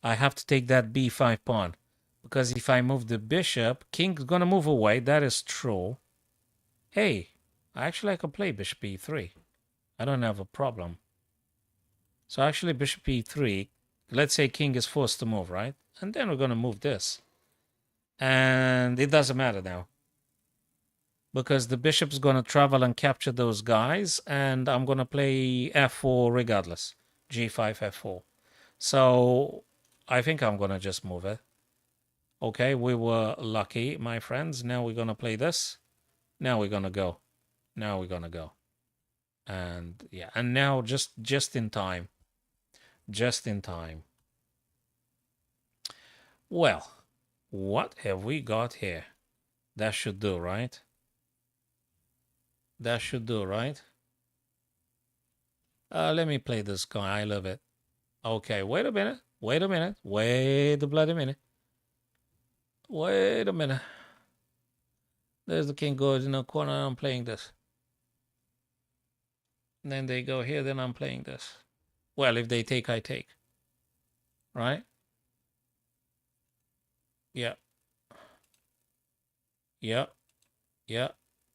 A: I have to take that b5 pawn. Because if I move the bishop, king's gonna move away. That is true. Hey, actually I can play bishop e3. I don't have a problem. So actually bishop e3. Let's say king is forced to move, right? And then we're gonna move this. And it doesn't matter now. Because the bishop's gonna travel and capture those guys. And I'm gonna play f4 regardless. g5, f4. So I think I'm gonna just move it. Okay, we were lucky, my friends. Now we're going to play this. Now we're going to go. Now we're going to go. And yeah, and now just in time. Just in time. Well, what have we got here? That should do, right? That should do, right? Let me play this guy. I love it. Okay, wait a minute. Wait a minute. Wait a bloody minute. Wait a minute. There's the king goes in the corner, and I'm playing this. And then they go here, then I'm playing this. Well, if they take, I take. Right? Yeah. Yeah. Yeah.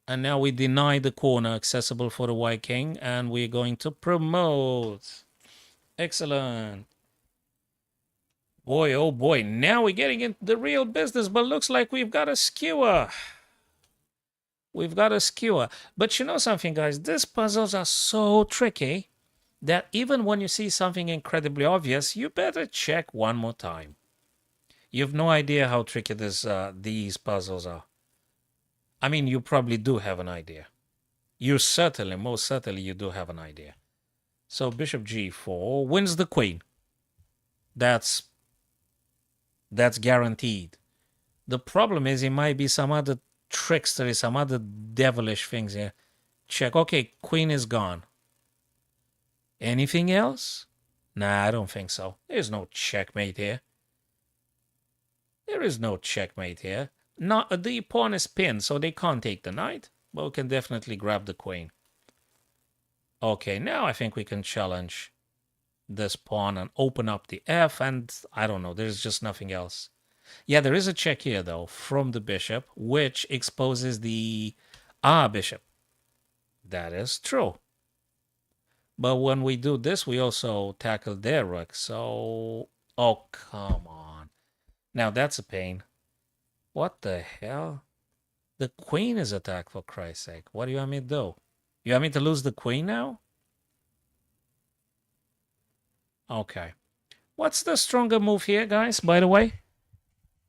A: And now we deny the corner accessible for the white king, and we're going to promote. Excellent. Boy, oh boy, now we're getting into the real business, but looks like we've got a skewer. We've got a skewer. But you know something, guys? These puzzles are so tricky that even when you see something incredibly obvious, you better check one more time. You have no idea how tricky these puzzles are. I mean, you probably do have an idea. You certainly, most certainly, you do have an idea. So bishop g4 wins the queen. That's guaranteed. The problem is it might be some other trickstery, some other devilish things here. Check. Okay, queen is gone. Anything else? Nah, I don't think so. There's no checkmate here. There is no checkmate here. Not, the pawn is pinned, so they can't take the knight. But we can definitely grab the queen. Okay, now I think we can challenge this pawn and open up the f, and I don't know, there's just nothing else. Yeah, there is a check here, though, from the bishop, which exposes the bishop. That is true. But when we do this, we also tackle their rook. So, oh, come on. Now that's a pain. What the hell? The queen is attacked, for Christ's sake. What do you want me to do? You want me to lose the queen now? Okay. What's the stronger move here, guys, by the way?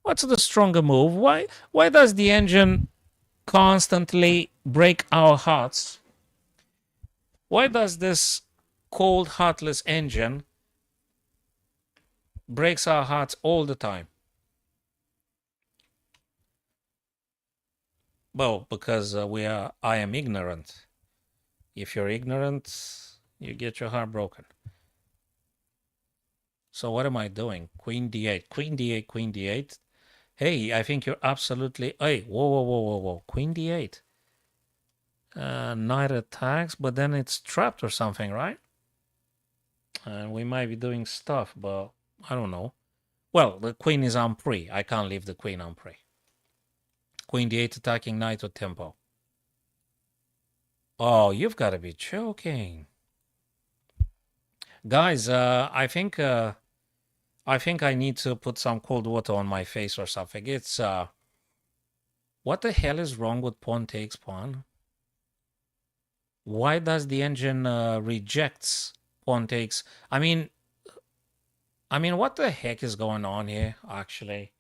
A: What's the stronger move? Why does the engine constantly break our hearts? Why does this cold, heartless engine breaks our hearts all the time? Well, because I am ignorant. If you're ignorant, you get your heart broken. So what am I doing? Queen d8, queen d8, queen d8. Hey, I think you're absolutely... Hey, whoa. Queen d8. Knight attacks, but then it's trapped or something, right? And we might be doing stuff, but I don't know. Well, the queen is on pre. I can't leave the queen on pre. Queen d8 attacking knight with tempo. Oh, you've got to be joking. Guys, I think I need to put some cold water on my face or something. It's what the hell is wrong with pawn takes pawn? Why does the engine rejects pawn takes? I mean, what the heck is going on here, actually?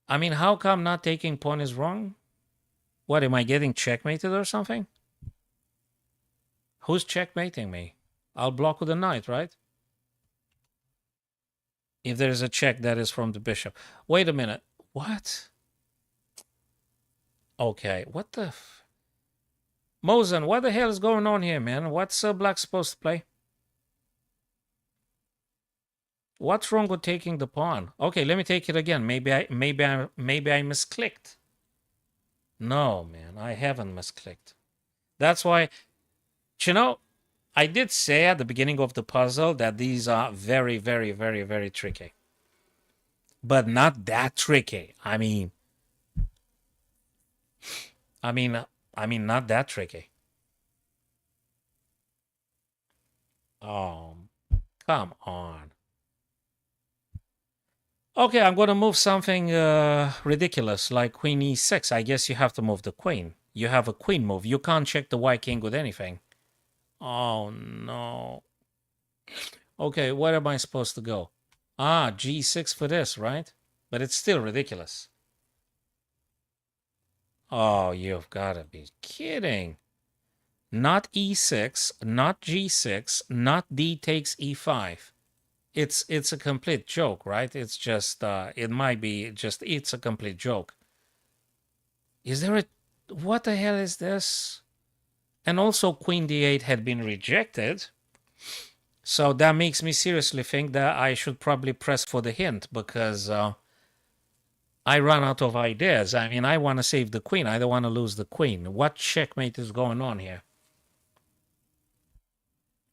A: I mean, how come not taking pawn is wrong? What, am I getting checkmated or something? Who's checkmating me? I'll block with a knight, right? If there's a check that is from the bishop. Wait a minute. What? Okay, what the... Mosen, what the hell is going on here, man? What's black supposed to play? What's wrong with taking the pawn? Okay, let me take it again. Maybe I misclicked. No, man, I haven't misclicked. That's why, you know, I did say at the beginning of the puzzle that these are very, very, very, very tricky. But not that tricky. I mean, not that tricky. Oh, come on. Okay, I'm going to move something ridiculous like queen e6. I guess you have to move the queen. You have a queen move. You can't check the white king with anything. Oh, no. Okay, where am I supposed to go? Ah, g6 for this, right? But it's still ridiculous. Oh, you've got to be kidding. Not e6, not g6, not d takes e5. It's a complete joke, right? It's just it might be just it's a complete joke. Is there a what the hell is this? And also queen d8 had been rejected. So that makes me seriously think that I should probably press for the hint because I run out of ideas. I mean, I want to save the queen. I don't want to lose the queen. What checkmate is going on here?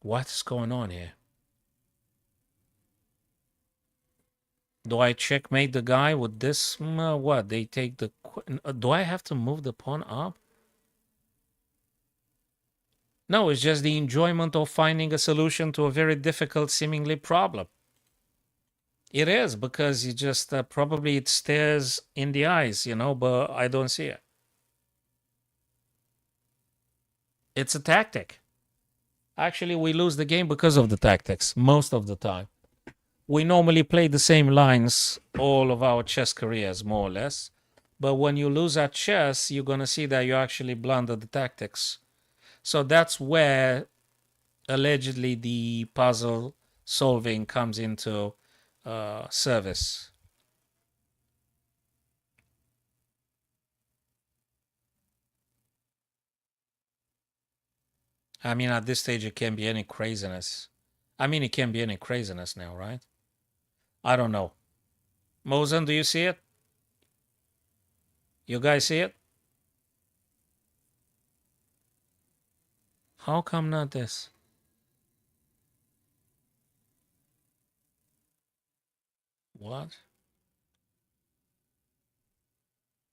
A: What's going on here? Do I checkmate the guy with this? What? They take the... Do I have to move the pawn up? No, it's just the enjoyment of finding a solution to a very difficult, seemingly problem. It is, because you just probably it stares in the eyes, you know, but I don't see it. It's a tactic. Actually, we lose the game because of the tactics, most of the time. We normally play the same lines all of our chess careers, more or less. But when you lose at chess, you're going to see that you actually blunder the tactics. So that's where allegedly the puzzle solving comes into service. I mean, at this stage, it can't be any craziness. I mean, it can't be any craziness now, right? I don't know. Mosen, do you see it? You guys see it? How come not this? What?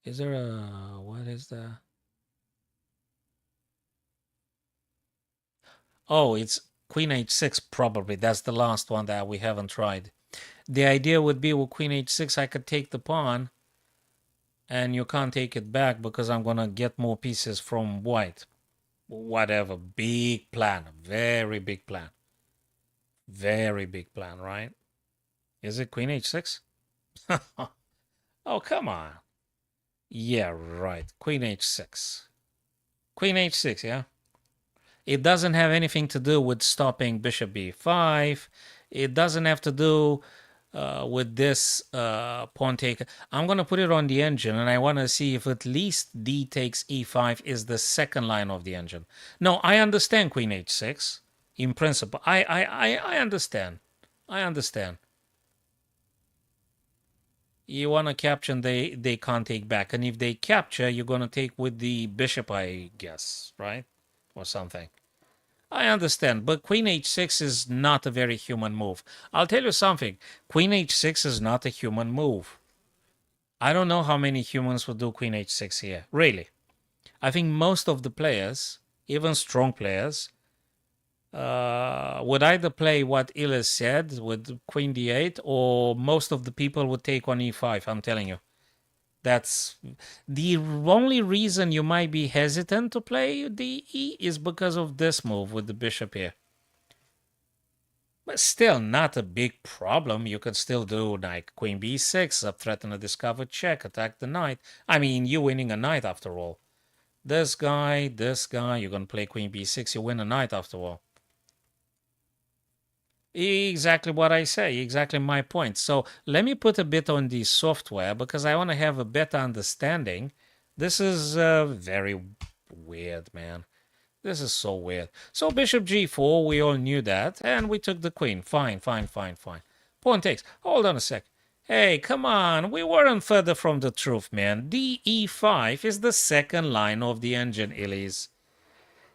A: Is there a... What is that? Oh, it's queen h6 probably. That's the last one that we haven't tried. The idea would be with queen h6, I could take the pawn, and you can't take it back because I'm going to get more pieces from white. Whatever. Big plan. Very big plan. Very big plan, right? Is it queen h6? Oh, come on. Yeah, right. Queen h6. Queen h6, yeah? It doesn't have anything to do with stopping bishop b5. It doesn't have to do with this pawn take. I'm going to put it on the engine, and I want to see if at least d takes e5 is the second line of the engine. No, I understand queen h6 in principle. I understand. I understand. You want to capture, and they can't take back. And if they capture, you're going to take with the bishop, I guess, right? Or something. I understand, but queen h6 is not a very human move. I'll tell you something. Queen h6 is not a human move. I don't know how many humans would do queen h6 here. Really. I think most of the players, even strong players, would either play what Illes said with queen d8, or most of the people would take on e5, I'm telling you. That's the only reason you might be hesitant to play d is because of this move with the bishop here. But still not a big problem. You could still do like queen b6, threaten a discovered check, attack the knight. I mean, you're winning a knight after all. This guy, you're going to play queen b6, you win a knight after all. Exactly what I say, exactly my point. So let me put a bit on the software because I want to have a better understanding. This is very weird, man. This is so weird. So bishop g4, we all knew that, and we took the queen. Fine, fine, fine, fine. Pawn takes. Hold on a sec. Hey, come on. We weren't further from the truth, man. d5 is the second line of the engine, Illies.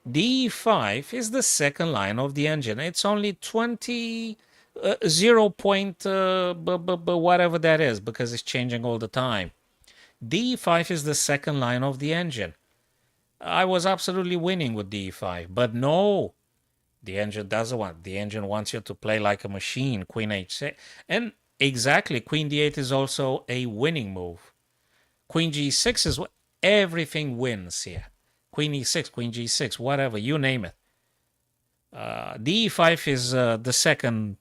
A: d5 is the second line of the engine. It's only 20... 0 point whatever that is because it's changing all the time. d5 is the second line of the engine. I was absolutely winning with d5, but no, the engine doesn't want. The engine wants you to play like a machine. Queen h6, and exactly, queen d8 is also a winning move. Queen g6 is what everything wins here. Queen e6, queen g6, whatever, you name it. d5 is the second.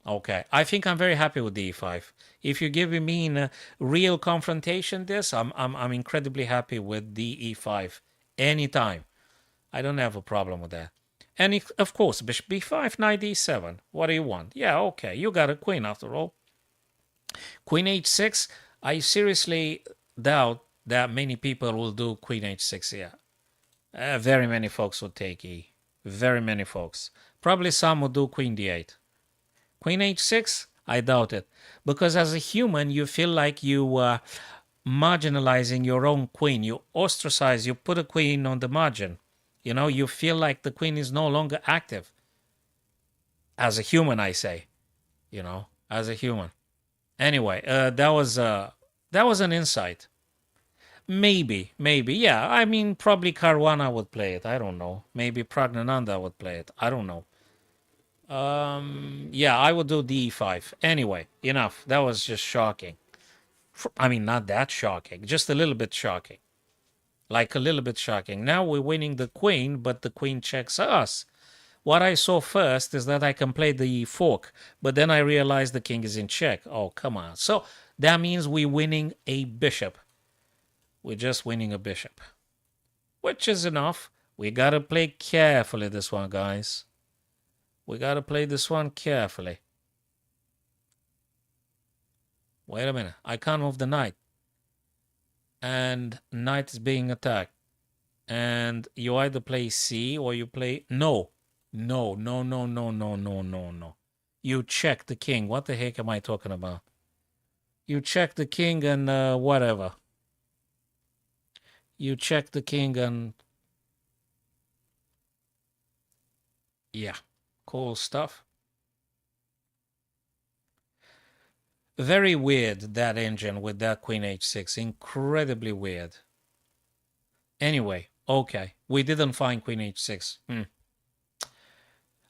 A: Okay, I think I'm very happy with d5. If you're giving me in a real confrontation, I'm incredibly happy with d5 anytime. I don't have a problem with that. And if, of course, bishop b5, knight d7. What do you want? Yeah, okay, you got a queen after all. Queen h6, I seriously doubt that many people will do queen h6 here. Very many folks would take e. Very many folks. Probably some would do queen d8. Queen h6, I doubt it. Because as a human, you feel like you marginalizing your own queen. You ostracize, you put a queen on the margin. You know, you feel like the queen is no longer active. As a human, I say. You know, as a human. Anyway, that was an insight. Maybe, yeah. I mean, probably Caruana would play it. I don't know. Maybe Pragnananda would play it. I don't know. Yeah, I would do d5. Anyway, enough. That was just shocking. I mean, not that shocking. Just a little bit shocking. Like a little bit shocking. Now we're winning the queen, but the queen checks us. What I saw first is that I can play the fork, but then I realized the king is in check. Oh, come on. So that means we're winning a bishop. We're just winning a bishop. Which is enough. We gotta play carefully this one, guys. We gotta play this one carefully. Wait a minute. I can't move the knight. And knight is being attacked. And you either play C or you play... No. No. You check the king. What the heck am I talking about? You check the king and whatever. You check the king and... Yeah. Cool stuff. Very weird, that engine with that queen h6. Incredibly weird. Anyway, okay. We didn't find queen h6.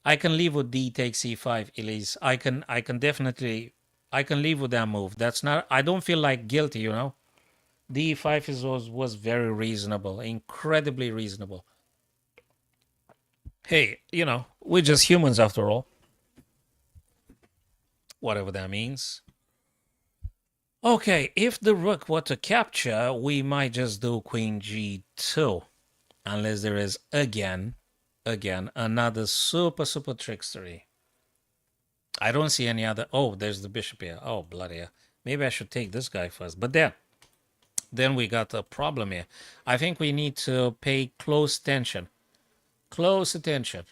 A: I can live with D takes E5, Elise. I can definitely live with that move. That's not, I don't feel like guilty, you know. D5 was very reasonable, incredibly reasonable. Hey, you know, we're just humans after all. Whatever that means. Okay, if the rook were to capture, we might just do queen g2. Unless there is again, another super trickstery. I don't see any other. Oh, there's the bishop here. Oh, bloody hell. Maybe I should take this guy first. But then we got a problem here. I think we need to pay close attention. Close attention.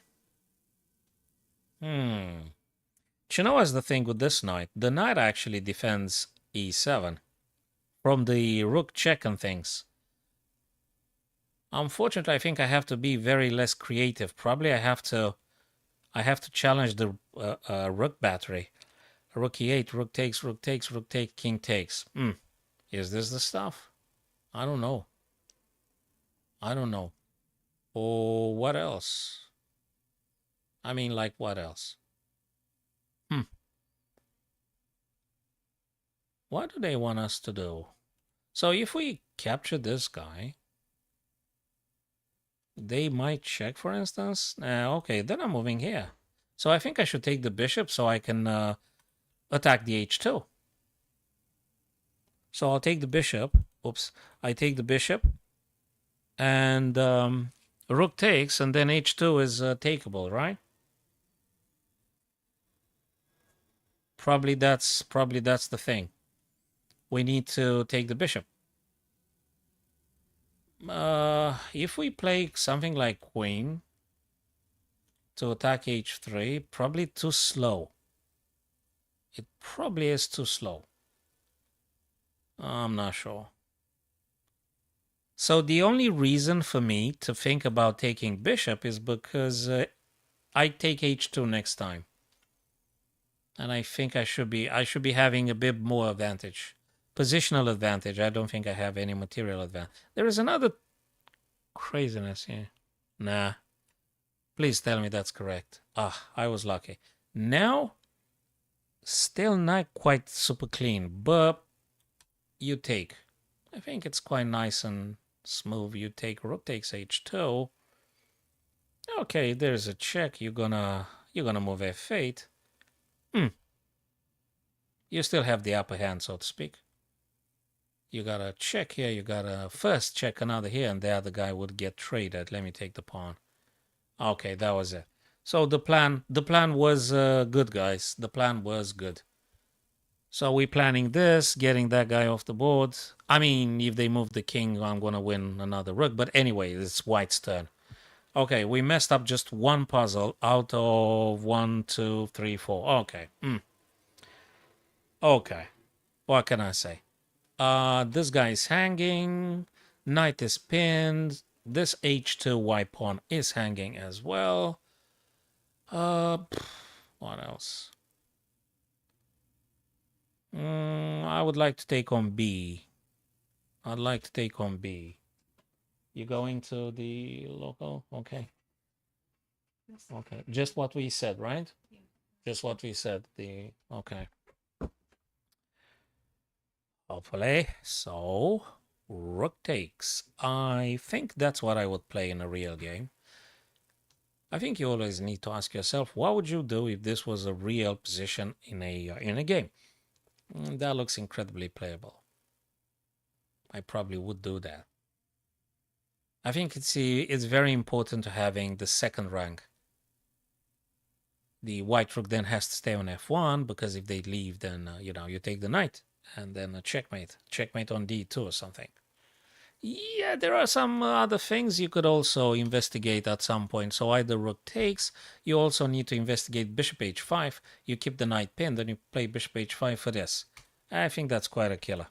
A: You know what's the thing with this knight? The knight actually defends e7 from the rook check and things. Unfortunately, I think I have to be very less creative. Probably I have to challenge the rook battery. Rook e8, rook takes, king takes. Is this the stuff? I don't know. Oh, what else? I mean, like, what else? What do they want us to do? So if we capture this guy, they might check, for instance. Okay, then I'm moving here. So I think I should take the bishop so I can attack the h2. So I'll take the bishop. Oops. I take the bishop. And rook takes, and then h2 is takeable, right? Probably that's the thing. We need to take the bishop. If we play something like queen to attack h3, probably too slow. It probably is too slow. I'm not sure. So the only reason for me to think about taking bishop is because I take h2 next time. And I think I should be having a bit more advantage. Positional advantage. I don't think I have any material advantage. There is another craziness here. Nah. Please tell me that's correct. Ah, I was lucky. Now, still not quite super clean, but you take. I think it's quite nice and smooth. You take rook takes h2. Okay, there's a check. You're gonna move f8. You still have the upper hand, so to speak. You gotta check here. You gotta first check another here, and the other guy would get traded. Let me take the pawn. Okay, that was it. So the plan was good, guys. The plan was good. So we're planning this, getting that guy off the board. I mean, if they move the king, I'm gonna win another rook. But anyway, it's white's turn. Okay, we messed up just one puzzle out of 1, 2, 3, 4. Okay. Okay. What can I say? This guy is hanging. Knight is pinned. This h2 white pawn is hanging as well. What else? I would like to take on B. I'd like to take on B. You going to the local? Okay. Okay. Just what we said, right? Yeah. Just what we said. Okay. Hopefully. So, rook takes. I think that's what I would play in a real game. I think you always need to ask yourself, what would you do if this was a real position in a game? That looks incredibly playable. I probably would do that. I think it's very important to having the second rank. The white rook then has to stay on f1 because if they leave, then you take the knight and then a checkmate on d2 or something. Yeah, there are some other things you could also investigate at some point. So either rook takes, you also need to investigate bishop h5. You keep the knight pinned, then you play bishop h5 for this. I think that's quite a killer.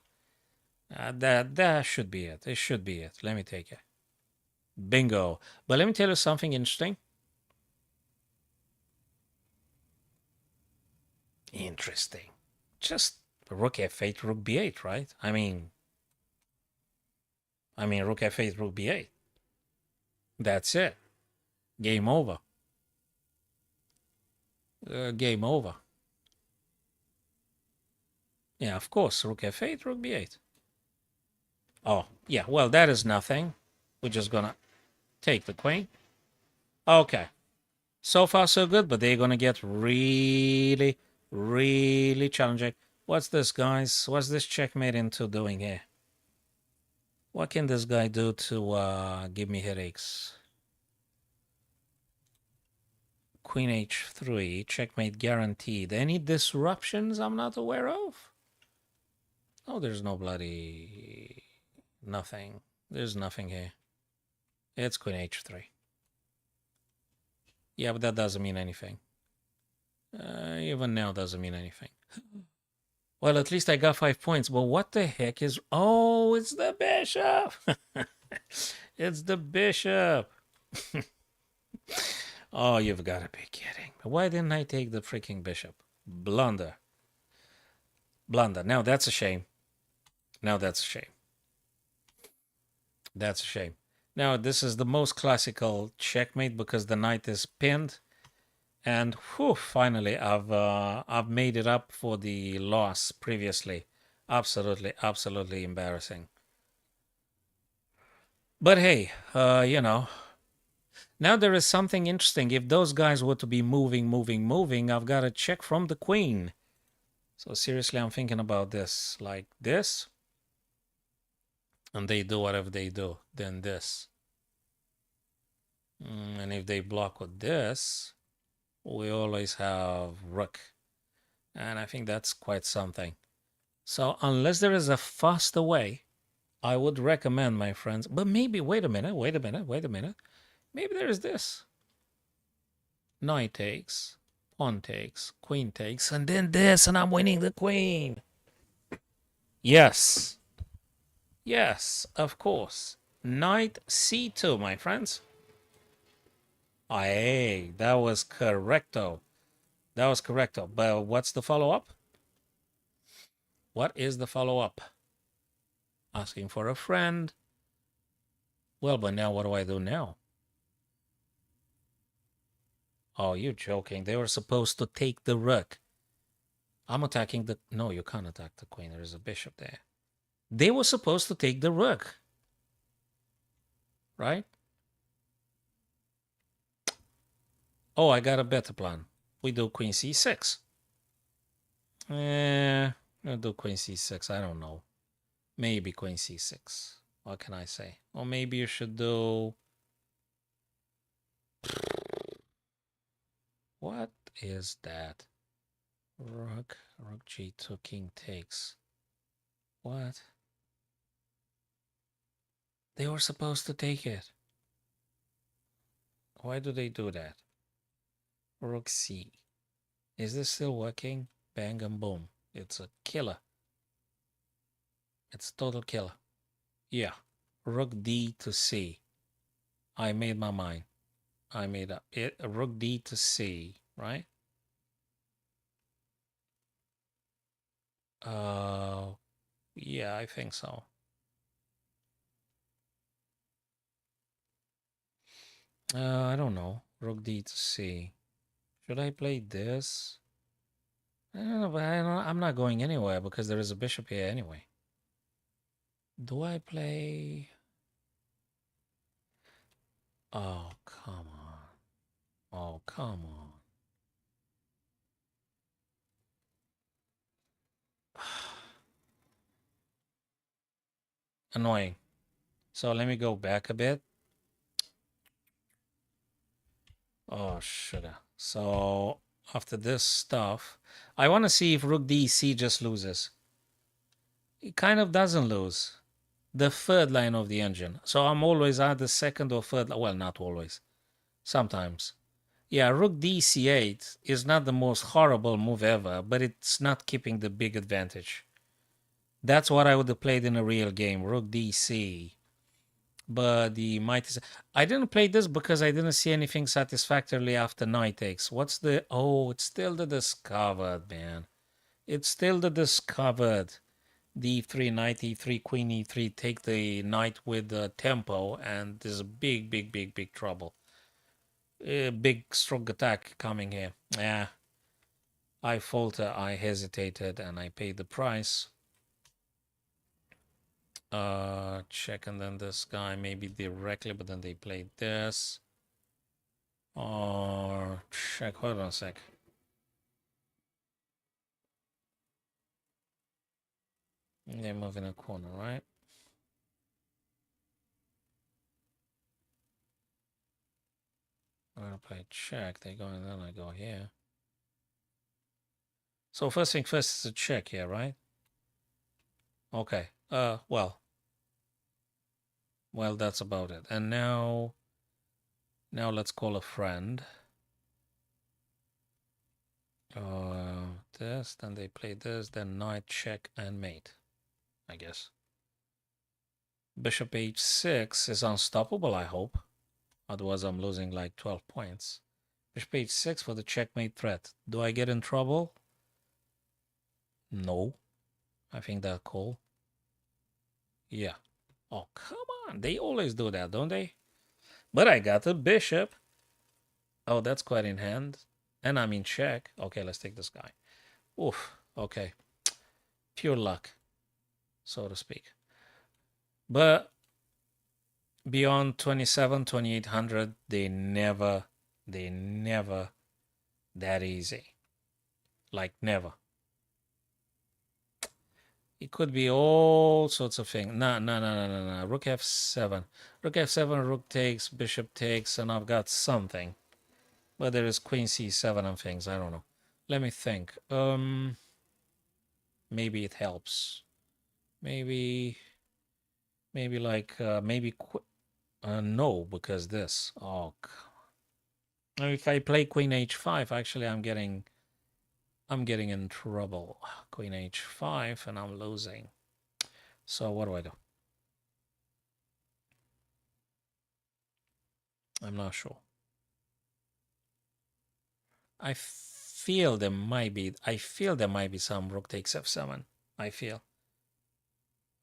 A: That should be it. It should be it. Let me take it. Bingo. But let me tell you something interesting. Interesting. Just rook f8, rook b8, right? I mean rook f8, rook b8. That's it. Game over. game over. Yeah, of course. Rook f8, rook b8. Oh, yeah. Well, that is nothing. We're just gonna take the queen. Okay. So far, so good, but they're gonna get really, really challenging. What's this, guys? What's this checkmate into doing here? What can this guy do to give me headaches? Queen h3, checkmate guaranteed. Any disruptions I'm not aware of? Oh, there's no bloody nothing. There's nothing here. It's queen h3. Yeah, but that doesn't mean anything. Even now doesn't mean anything. Well, at least I got 5 points. But what the heck is... Oh, it's the bishop. It's the bishop. Oh, you've got to be kidding. Why didn't I take the freaking bishop? Blunder. Blunder. Now that's a shame. Now that's a shame. That's a shame. Now this is the most classical checkmate because the knight is pinned. And whew, finally, I've made it up for the loss previously. Absolutely, absolutely embarrassing. But hey, you know, now there is something interesting. If those guys were to be moving, I've got a check from the queen. So seriously, I'm thinking about this, like this. And they do whatever they do, then this. And if they block with this, we always have rook. And I think that's quite something. So unless there is a faster way, I would recommend, my friends. But maybe, wait a minute. Maybe there is this. Knight takes, pawn takes, queen takes, and then this, and I'm winning the queen. Yes. Yes, of course. Knight c2, my friends. Hey, that was correcto. That was correcto. But what's the follow-up? What is the follow-up? Asking for a friend. Well, but now what do I do now? Oh, you're joking. They were supposed to take the rook. I'm attacking the... No, you can't attack the queen. There's a bishop there. They were supposed to take the rook. Right? Oh, I got a better plan. We do queen c6. I'll do queen c6. I don't know. Maybe queen c6. What can I say? Or maybe you should do... What is that? Rook g2, king takes. What? They were supposed to take it. Why do they do that? Rook c. Is this still working? Bang and boom. It's a killer. It's a total killer. Yeah. Rook d to c. I made my mind. I made up it. Rook d to c, right? Yeah, I think so. I don't know. Rook d to c. Should I play this? I don't know, but I'm not going anywhere because there is a bishop here anyway. Do I play? Oh, come on. Oh, come on. Annoying. So let me go back a bit. Oh, sugar. So after this stuff, I want to see if rook d-c just loses. It kind of doesn't lose. The third line of the engine. So I'm always at the second or third. Well, not always. Sometimes. Yeah, rook d-c8 is not the most horrible move ever, but it's not keeping the big advantage. That's what I would have played in a real game, rook d-c. But the mighty... I didn't play this because I didn't see anything satisfactorily after knight takes. What's the... Oh, it's still the discovered, man. It's still the discovered. d3, knight e3, queen e3, take the knight with the tempo, and there's a big trouble. Big strong attack coming here. Yeah. I falter, I hesitated, and I paid the price. Check, and then this guy maybe directly, but then they played this. Or check, hold on a sec. They move in a corner, right? I'm gonna play check. They go, and then I go here. So first thing first is a check here, right? Okay. Well, that's about it. And now let's call a friend. This, then they play this, then knight, check, and mate, I guess. Bishop h6 is unstoppable, I hope. Otherwise, I'm losing like 12 points. Bishop h6 for the checkmate threat. Do I get in trouble? No. I think that's cool. Yeah. Oh, come on. They always do that, don't they? But I got the bishop. Oh, that's quite in hand. And I'm in check. Okay, let's take this guy. Oof. Okay. Pure luck, so to speak. But beyond 27, 2800, they never that easy. Like never. It could be all sorts of things. No. Rook f7. Rook f7, rook takes, bishop takes, and I've got something. But there is queen c7 and things. I don't know. Let me think. Maybe it helps. Maybe like, no, because this. Oh, if I play queen h5, actually I'm getting in trouble. Queen h5, and I'm losing. So what do I do? I'm not sure. I feel there might be some rook takes f7. I feel.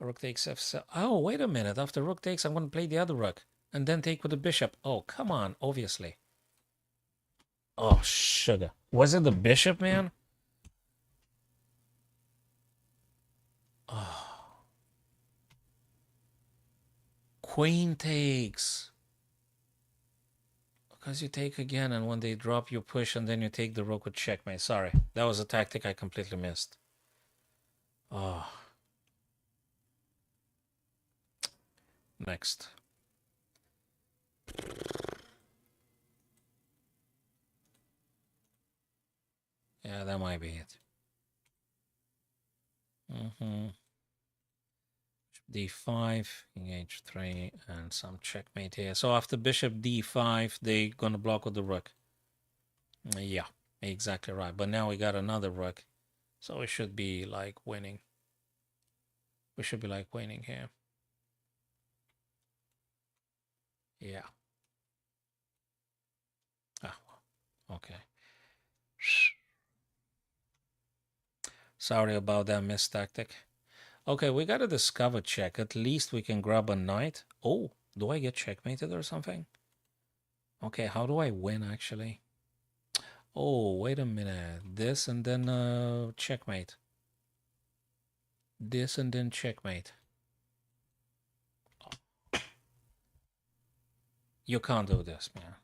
A: Rook takes f7. Oh, wait a minute. After rook takes, I'm going to play the other rook. And then take with the bishop. Oh, come on. Obviously. Oh, sugar. Was it the bishop, man? Oh. Queen takes. Because you take again, and when they drop, you push, and then you take the rook with checkmate. Sorry. That was a tactic I completely missed. Oh. Next. Yeah, that might be it. D5, king h3, and some checkmate here. So after bishop d5, they're going to block with the rook. Yeah, exactly right. But now we got another rook. So we should be like winning. We should be like winning here. Yeah. Ah, okay. Sorry about that missed tactic. Okay, we got a discover check. At least we can grab a knight. Oh, do I get checkmated or something? Okay, how do I win actually? Oh, wait a minute. This and then checkmate. This and then checkmate. You can't do this, man.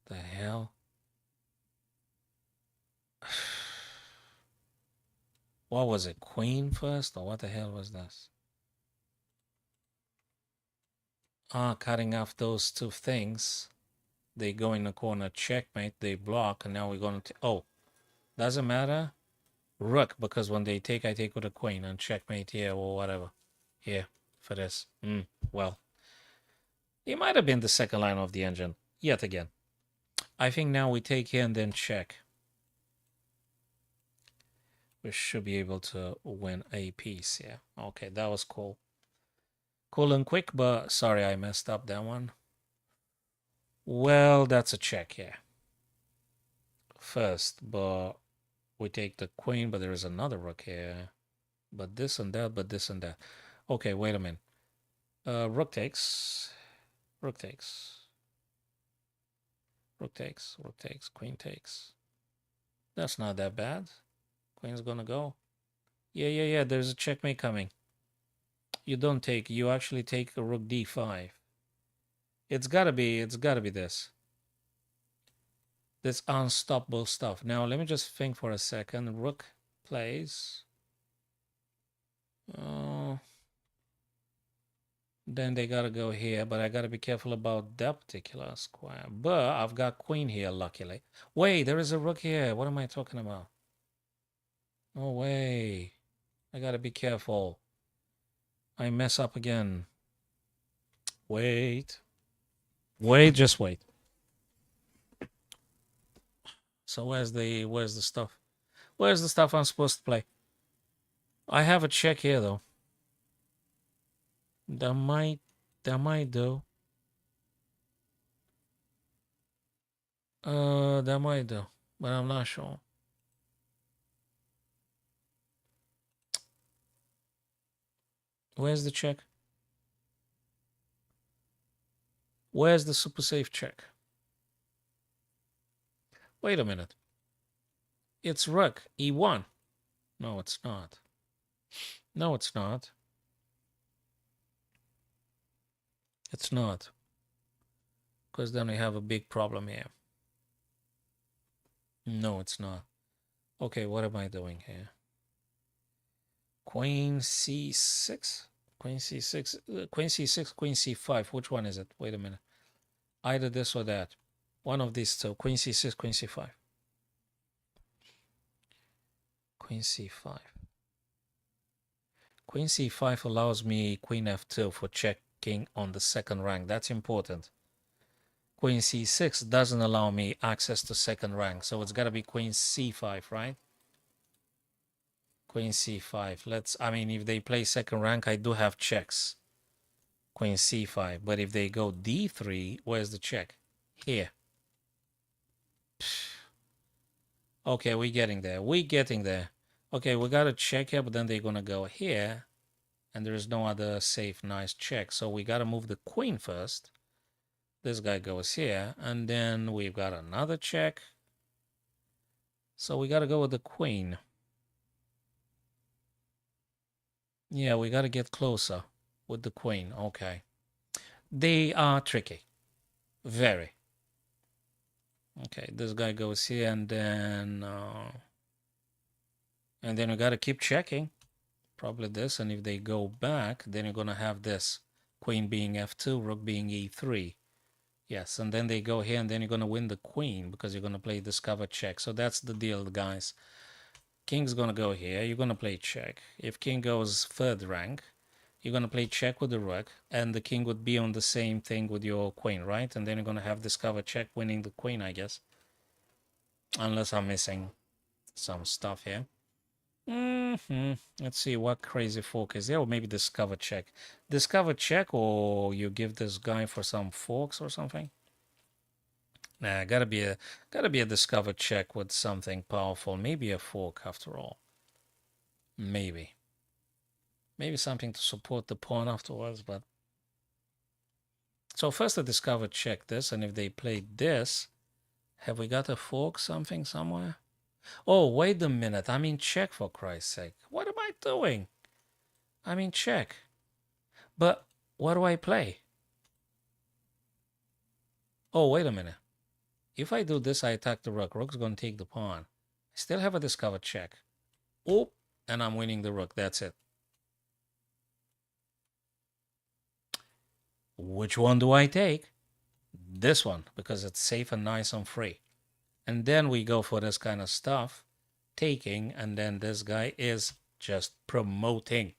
A: The hell? What was it? Queen first? Or what the hell was this? Ah, cutting off those two things. They go in the corner, checkmate, they block, and now we're going to... Oh, doesn't matter. Rook, because when they take, I take with a queen, and checkmate here or whatever. Here, for this. Well. It might have been the second line of the engine, yet again. I think now we take here and then check. We should be able to win a piece, yeah. Okay, that was cool. Cool and quick, but sorry I messed up that one. Well, that's a check, yeah. First, but we take the queen, but there is another rook here. But this and that, but this and that. Okay, wait a minute. Rook takes. Rook takes. Rook takes. Rook takes. Queen takes. That's not that bad. Queen's gonna go. Yeah. There's a checkmate coming. You don't take. You actually take a rook d5. It's gotta be this. This unstoppable stuff. Now let me just think for a second. Rook plays. Then they gotta go here, but I gotta be careful about that particular square. But I've got queen here, luckily. Wait, there is a rook here. What am I talking about? No way. I gotta be careful. I mess up again. Wait. Just wait. So where's the stuff? Where's the stuff I'm supposed to play? I have a check here though. That might do. That might do, but I'm not sure. Where's the check? Where's the super safe check? Wait a minute. It's rook e1. No, it's not. No, it's not. It's not. Because then we have a big problem here. No, it's not. Okay, what am I doing here? Queen c6? Queen c6? Queen c6, queen c5. Which one is it? Wait a minute. Either this or that. One of these two. Queen c6, queen c5. Queen c5. Queen c5 allows me queen f2 for checking on the second rank. That's important. Queen c6 doesn't allow me access to second rank. So it's got to be queen c5, right? Queen c5. I mean, if they play second rank, I do have checks. Queen c5. But if they go d3, where's the check? Here. Okay, we're getting there. Okay, we got a check here, but then they're going to go here. And there is no other safe, nice check. So we got to move the queen first. This guy goes here. And then we've got another check. So we got to go with the queen. Yeah, we got to get closer with the queen. Okay. They are tricky. Very. Okay, this guy goes here, and then we got to keep checking. Probably this, and if they go back, then you're going to have this. Queen being f2, rook being e3. Yes, and then they go here, and then you're going to win the queen because you're going to play discover check. So that's the deal, guys. King's going to go here. You're going to play check. If king goes third rank, you're going to play check with the rook, and the king would be on the same thing with your queen, right? And then you're going to have discover check, winning the queen, I guess. Unless I'm missing some stuff here. Let's see what crazy fork is there, or maybe discover check. Discover check, or you give this guy for some forks or something. Nah, gotta be a discover check with something powerful. Maybe a fork after all. Maybe something to support the pawn afterwards. But so first I discover check this, and if they play this, have we got a fork something somewhere? Oh, wait a minute. I'm in check, for Christ's sake. What am I doing? I'm in check. But what do I play? Oh, wait a minute. If I do this, I attack the rook. Rook's going to take the pawn. I still have a discovered check. Oh, and I'm winning the rook. That's it. Which one do I take? This one, because it's safe and nice and free. And then we go for this kind of stuff. Taking, and then this guy is just promoting.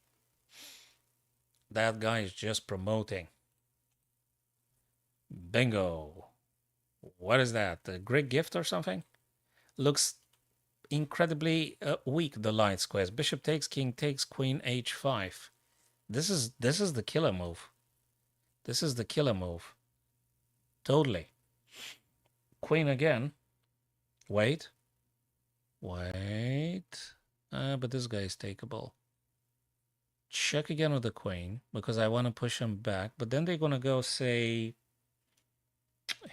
A: That guy is just promoting. Bingo. What is that? A Greek gift or something? Looks incredibly weak, the light squares. Bishop takes, king takes, queen h5. This is the killer move. This is the killer move. Totally. Queen again. Wait. But this guy is takeable. Check again with the queen, because I want to push him back. But then they're going to go, say,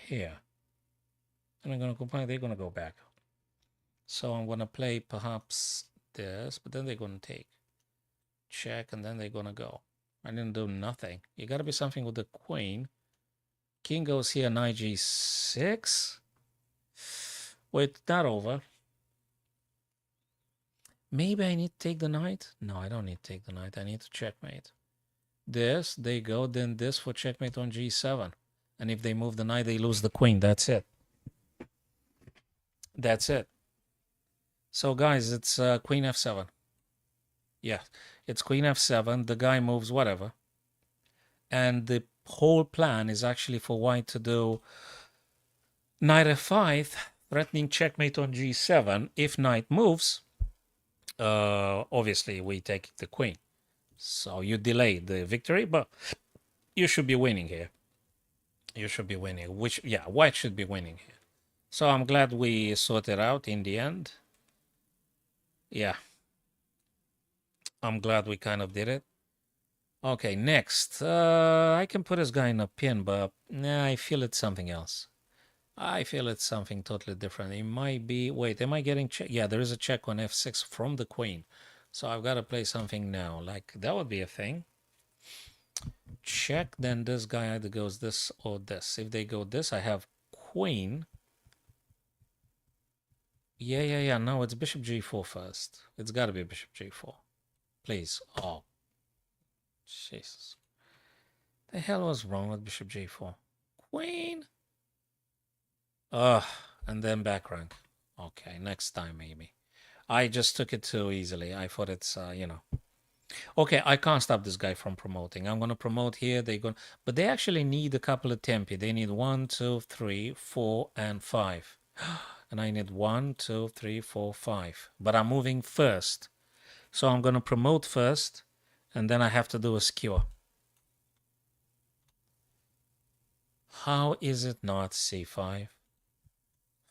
A: here. And I'm going to go back. They're going to go back. So I'm going to play perhaps this, but then they're going to take. Check, and then they're going to go. I didn't do nothing. You got to be something with the queen. King goes here, knight g6. Wait, not over. Maybe I need to take the knight? No, I don't need to take the knight. I need to checkmate. This, they go, then this for checkmate on g7. And if they move the knight, they lose the queen. That's it. That's it. So, guys, it's queen f7. Yeah, it's queen f7. The guy moves whatever. And the whole plan is actually for white to do knight f5, threatening checkmate on g7. If knight moves, obviously we take the queen. So you delay the victory, but you should be winning here. You should be winning, which, yeah, white should be winning here. So I'm glad we sorted out in the end. Yeah. I'm glad we kind of did it. Okay, next. I can put this guy in a pin, but nah, I feel it's something else. I feel it's something totally different. It might be... Wait, am I getting check? Yeah, there is a check on f6 from the queen. So I've got to play something now. Like, that would be a thing. Check, then this guy either goes this or this. If they go this, I have queen. Yeah. No, it's bishop g4 first. It's got to be bishop g4. Please. Oh. Jesus. The hell was wrong with bishop g4? Queen. Ugh. And then back rank. Okay, next time maybe. I just took it too easily. I thought it's, you know. Okay, I can't stop this guy from promoting. I'm going to promote here. But they actually need a couple of tempi. They need 1, 2, 3, 4, and 5. And I need 1, 2, 3, 4, 5. But I'm moving first. So I'm going to promote first. And then I have to do a skewer. How is it not c5?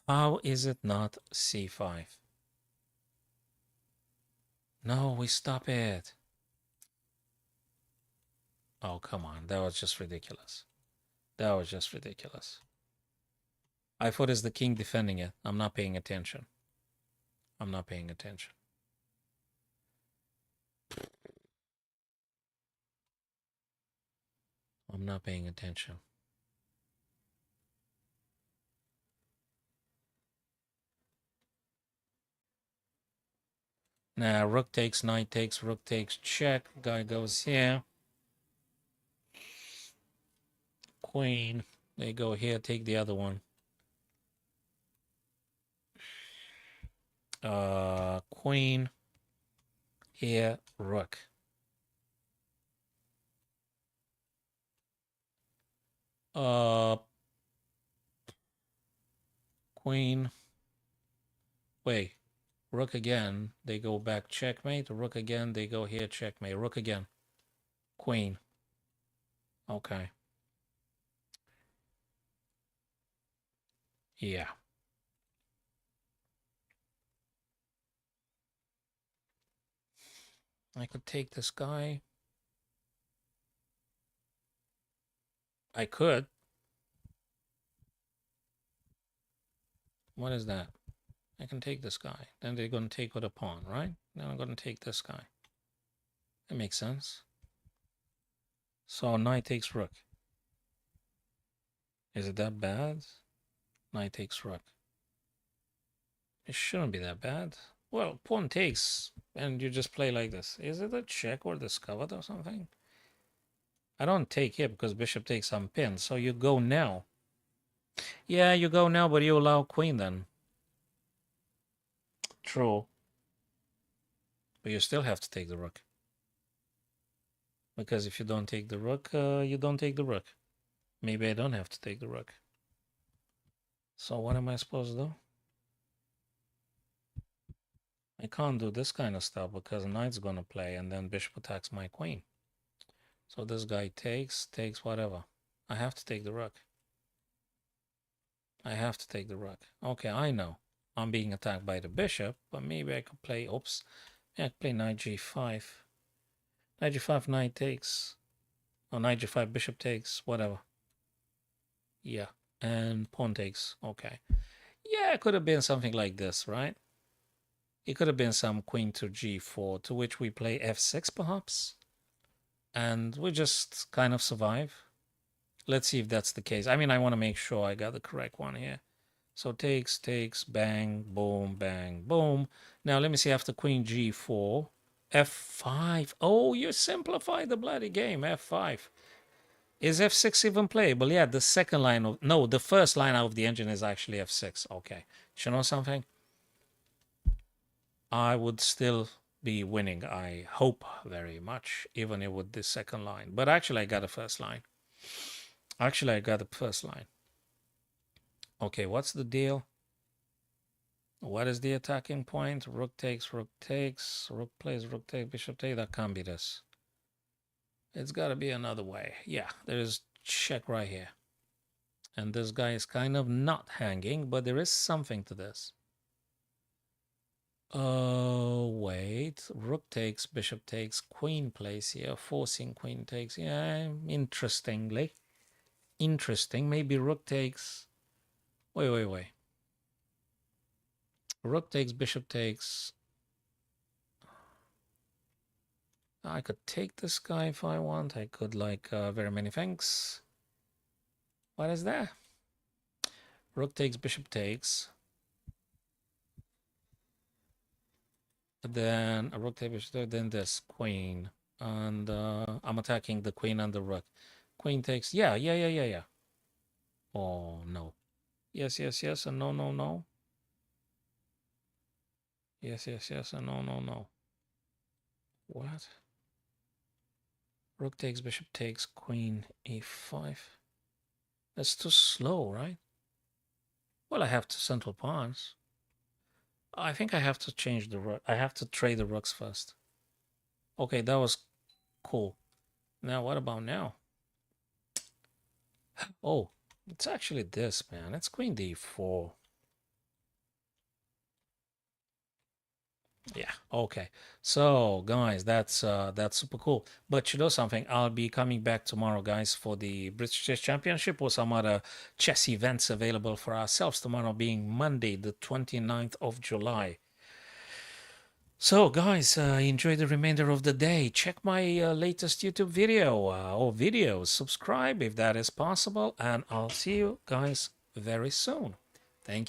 A: How is it not c5? No, we stop it. Oh, come on. That was just ridiculous. That was just ridiculous. I thought it's the king defending it. I'm not paying attention. I'm not paying attention. I'm not paying attention. Now, rook takes, knight takes, rook takes, check. Guy goes here. Queen. They go here, take the other one. Queen. Here, rook. Queen. Wait. Rook again. They go back, checkmate. Rook again. They go here, checkmate. Rook again. Queen. Okay. Yeah. I could take this guy. I could. What is that? I can take this guy. Then they're going to take with a pawn, right? Then I'm going to take this guy. That makes sense. So knight takes rook. Is it that bad? Knight takes rook. It shouldn't be that bad. Well, pawn takes, and you just play like this. Is it a check or discovered or something? I don't take here because bishop takes some pin, so you go now. Yeah, you go now, but you allow queen then. True. But you still have to take the rook. Because if you don't take the rook, you don't take the rook. Maybe I don't have to take the rook. So what am I supposed to do? I can't do this kind of stuff because knight's gonna play and then bishop attacks my queen. So this guy takes whatever. I have to take the rook. I have to take the rook. Okay, I know. I'm being attacked by the bishop, but maybe I could play, oops. Yeah, I could play knight g5. Knight g5, knight takes. Oh, knight g5, bishop takes, whatever. Yeah, and pawn takes. Okay. Yeah, it could have been something like this, right? It could have been some queen to g4, to which we play f6 perhaps, and we just kind of survive. Let's see if that's the case. I mean, I want to make sure I got the correct one here. So takes, bang, boom, bang, boom. Now let me see, after queen g4, f5. Oh, you simplified the bloody game, f5. Is f6 even playable? Yeah, the second line of, no, the first line of the engine is actually f6. Okay. You know something? I would still be winning, I hope very much, even with the second line. But actually, I got a first line. Actually, I got the first line. Okay, what's the deal? What is the attacking point? Rook takes, rook plays, rook takes, bishop takes. That can't be this. It's got to be another way. Yeah, there is check right here. And this guy is kind of not hanging, but there is something to this. Oh, wait. Rook takes, bishop takes, queen plays here, forcing queen takes. Yeah, interestingly. Interesting. Maybe rook takes. Wait. Rook takes, bishop takes. I could take this guy if I want. I could, like, very many things. What is that? Rook takes, bishop takes. Then a rook takes, bishop takes, then this queen. And I'm attacking the queen and the rook. Queen takes. Yeah. Oh, no. Yes, and no. Yes, and no. What? Rook takes, bishop takes, queen e5. That's too slow, right? Well, I have two central pawns. I think I have to change the rook. I have to trade the rooks first. Okay, that was cool. Now, what about now? Oh, it's actually this, man. It's queen d4. Yeah, okay. So, guys, that's super cool. But you know something? I'll be coming back tomorrow, guys, for the British Chess Championship or some other chess events available for ourselves. Tomorrow being Monday, the 29th of July. So, guys, enjoy the remainder of the day. Check my latest YouTube video or videos. Subscribe if that is possible. And I'll see you guys very soon. Thank you.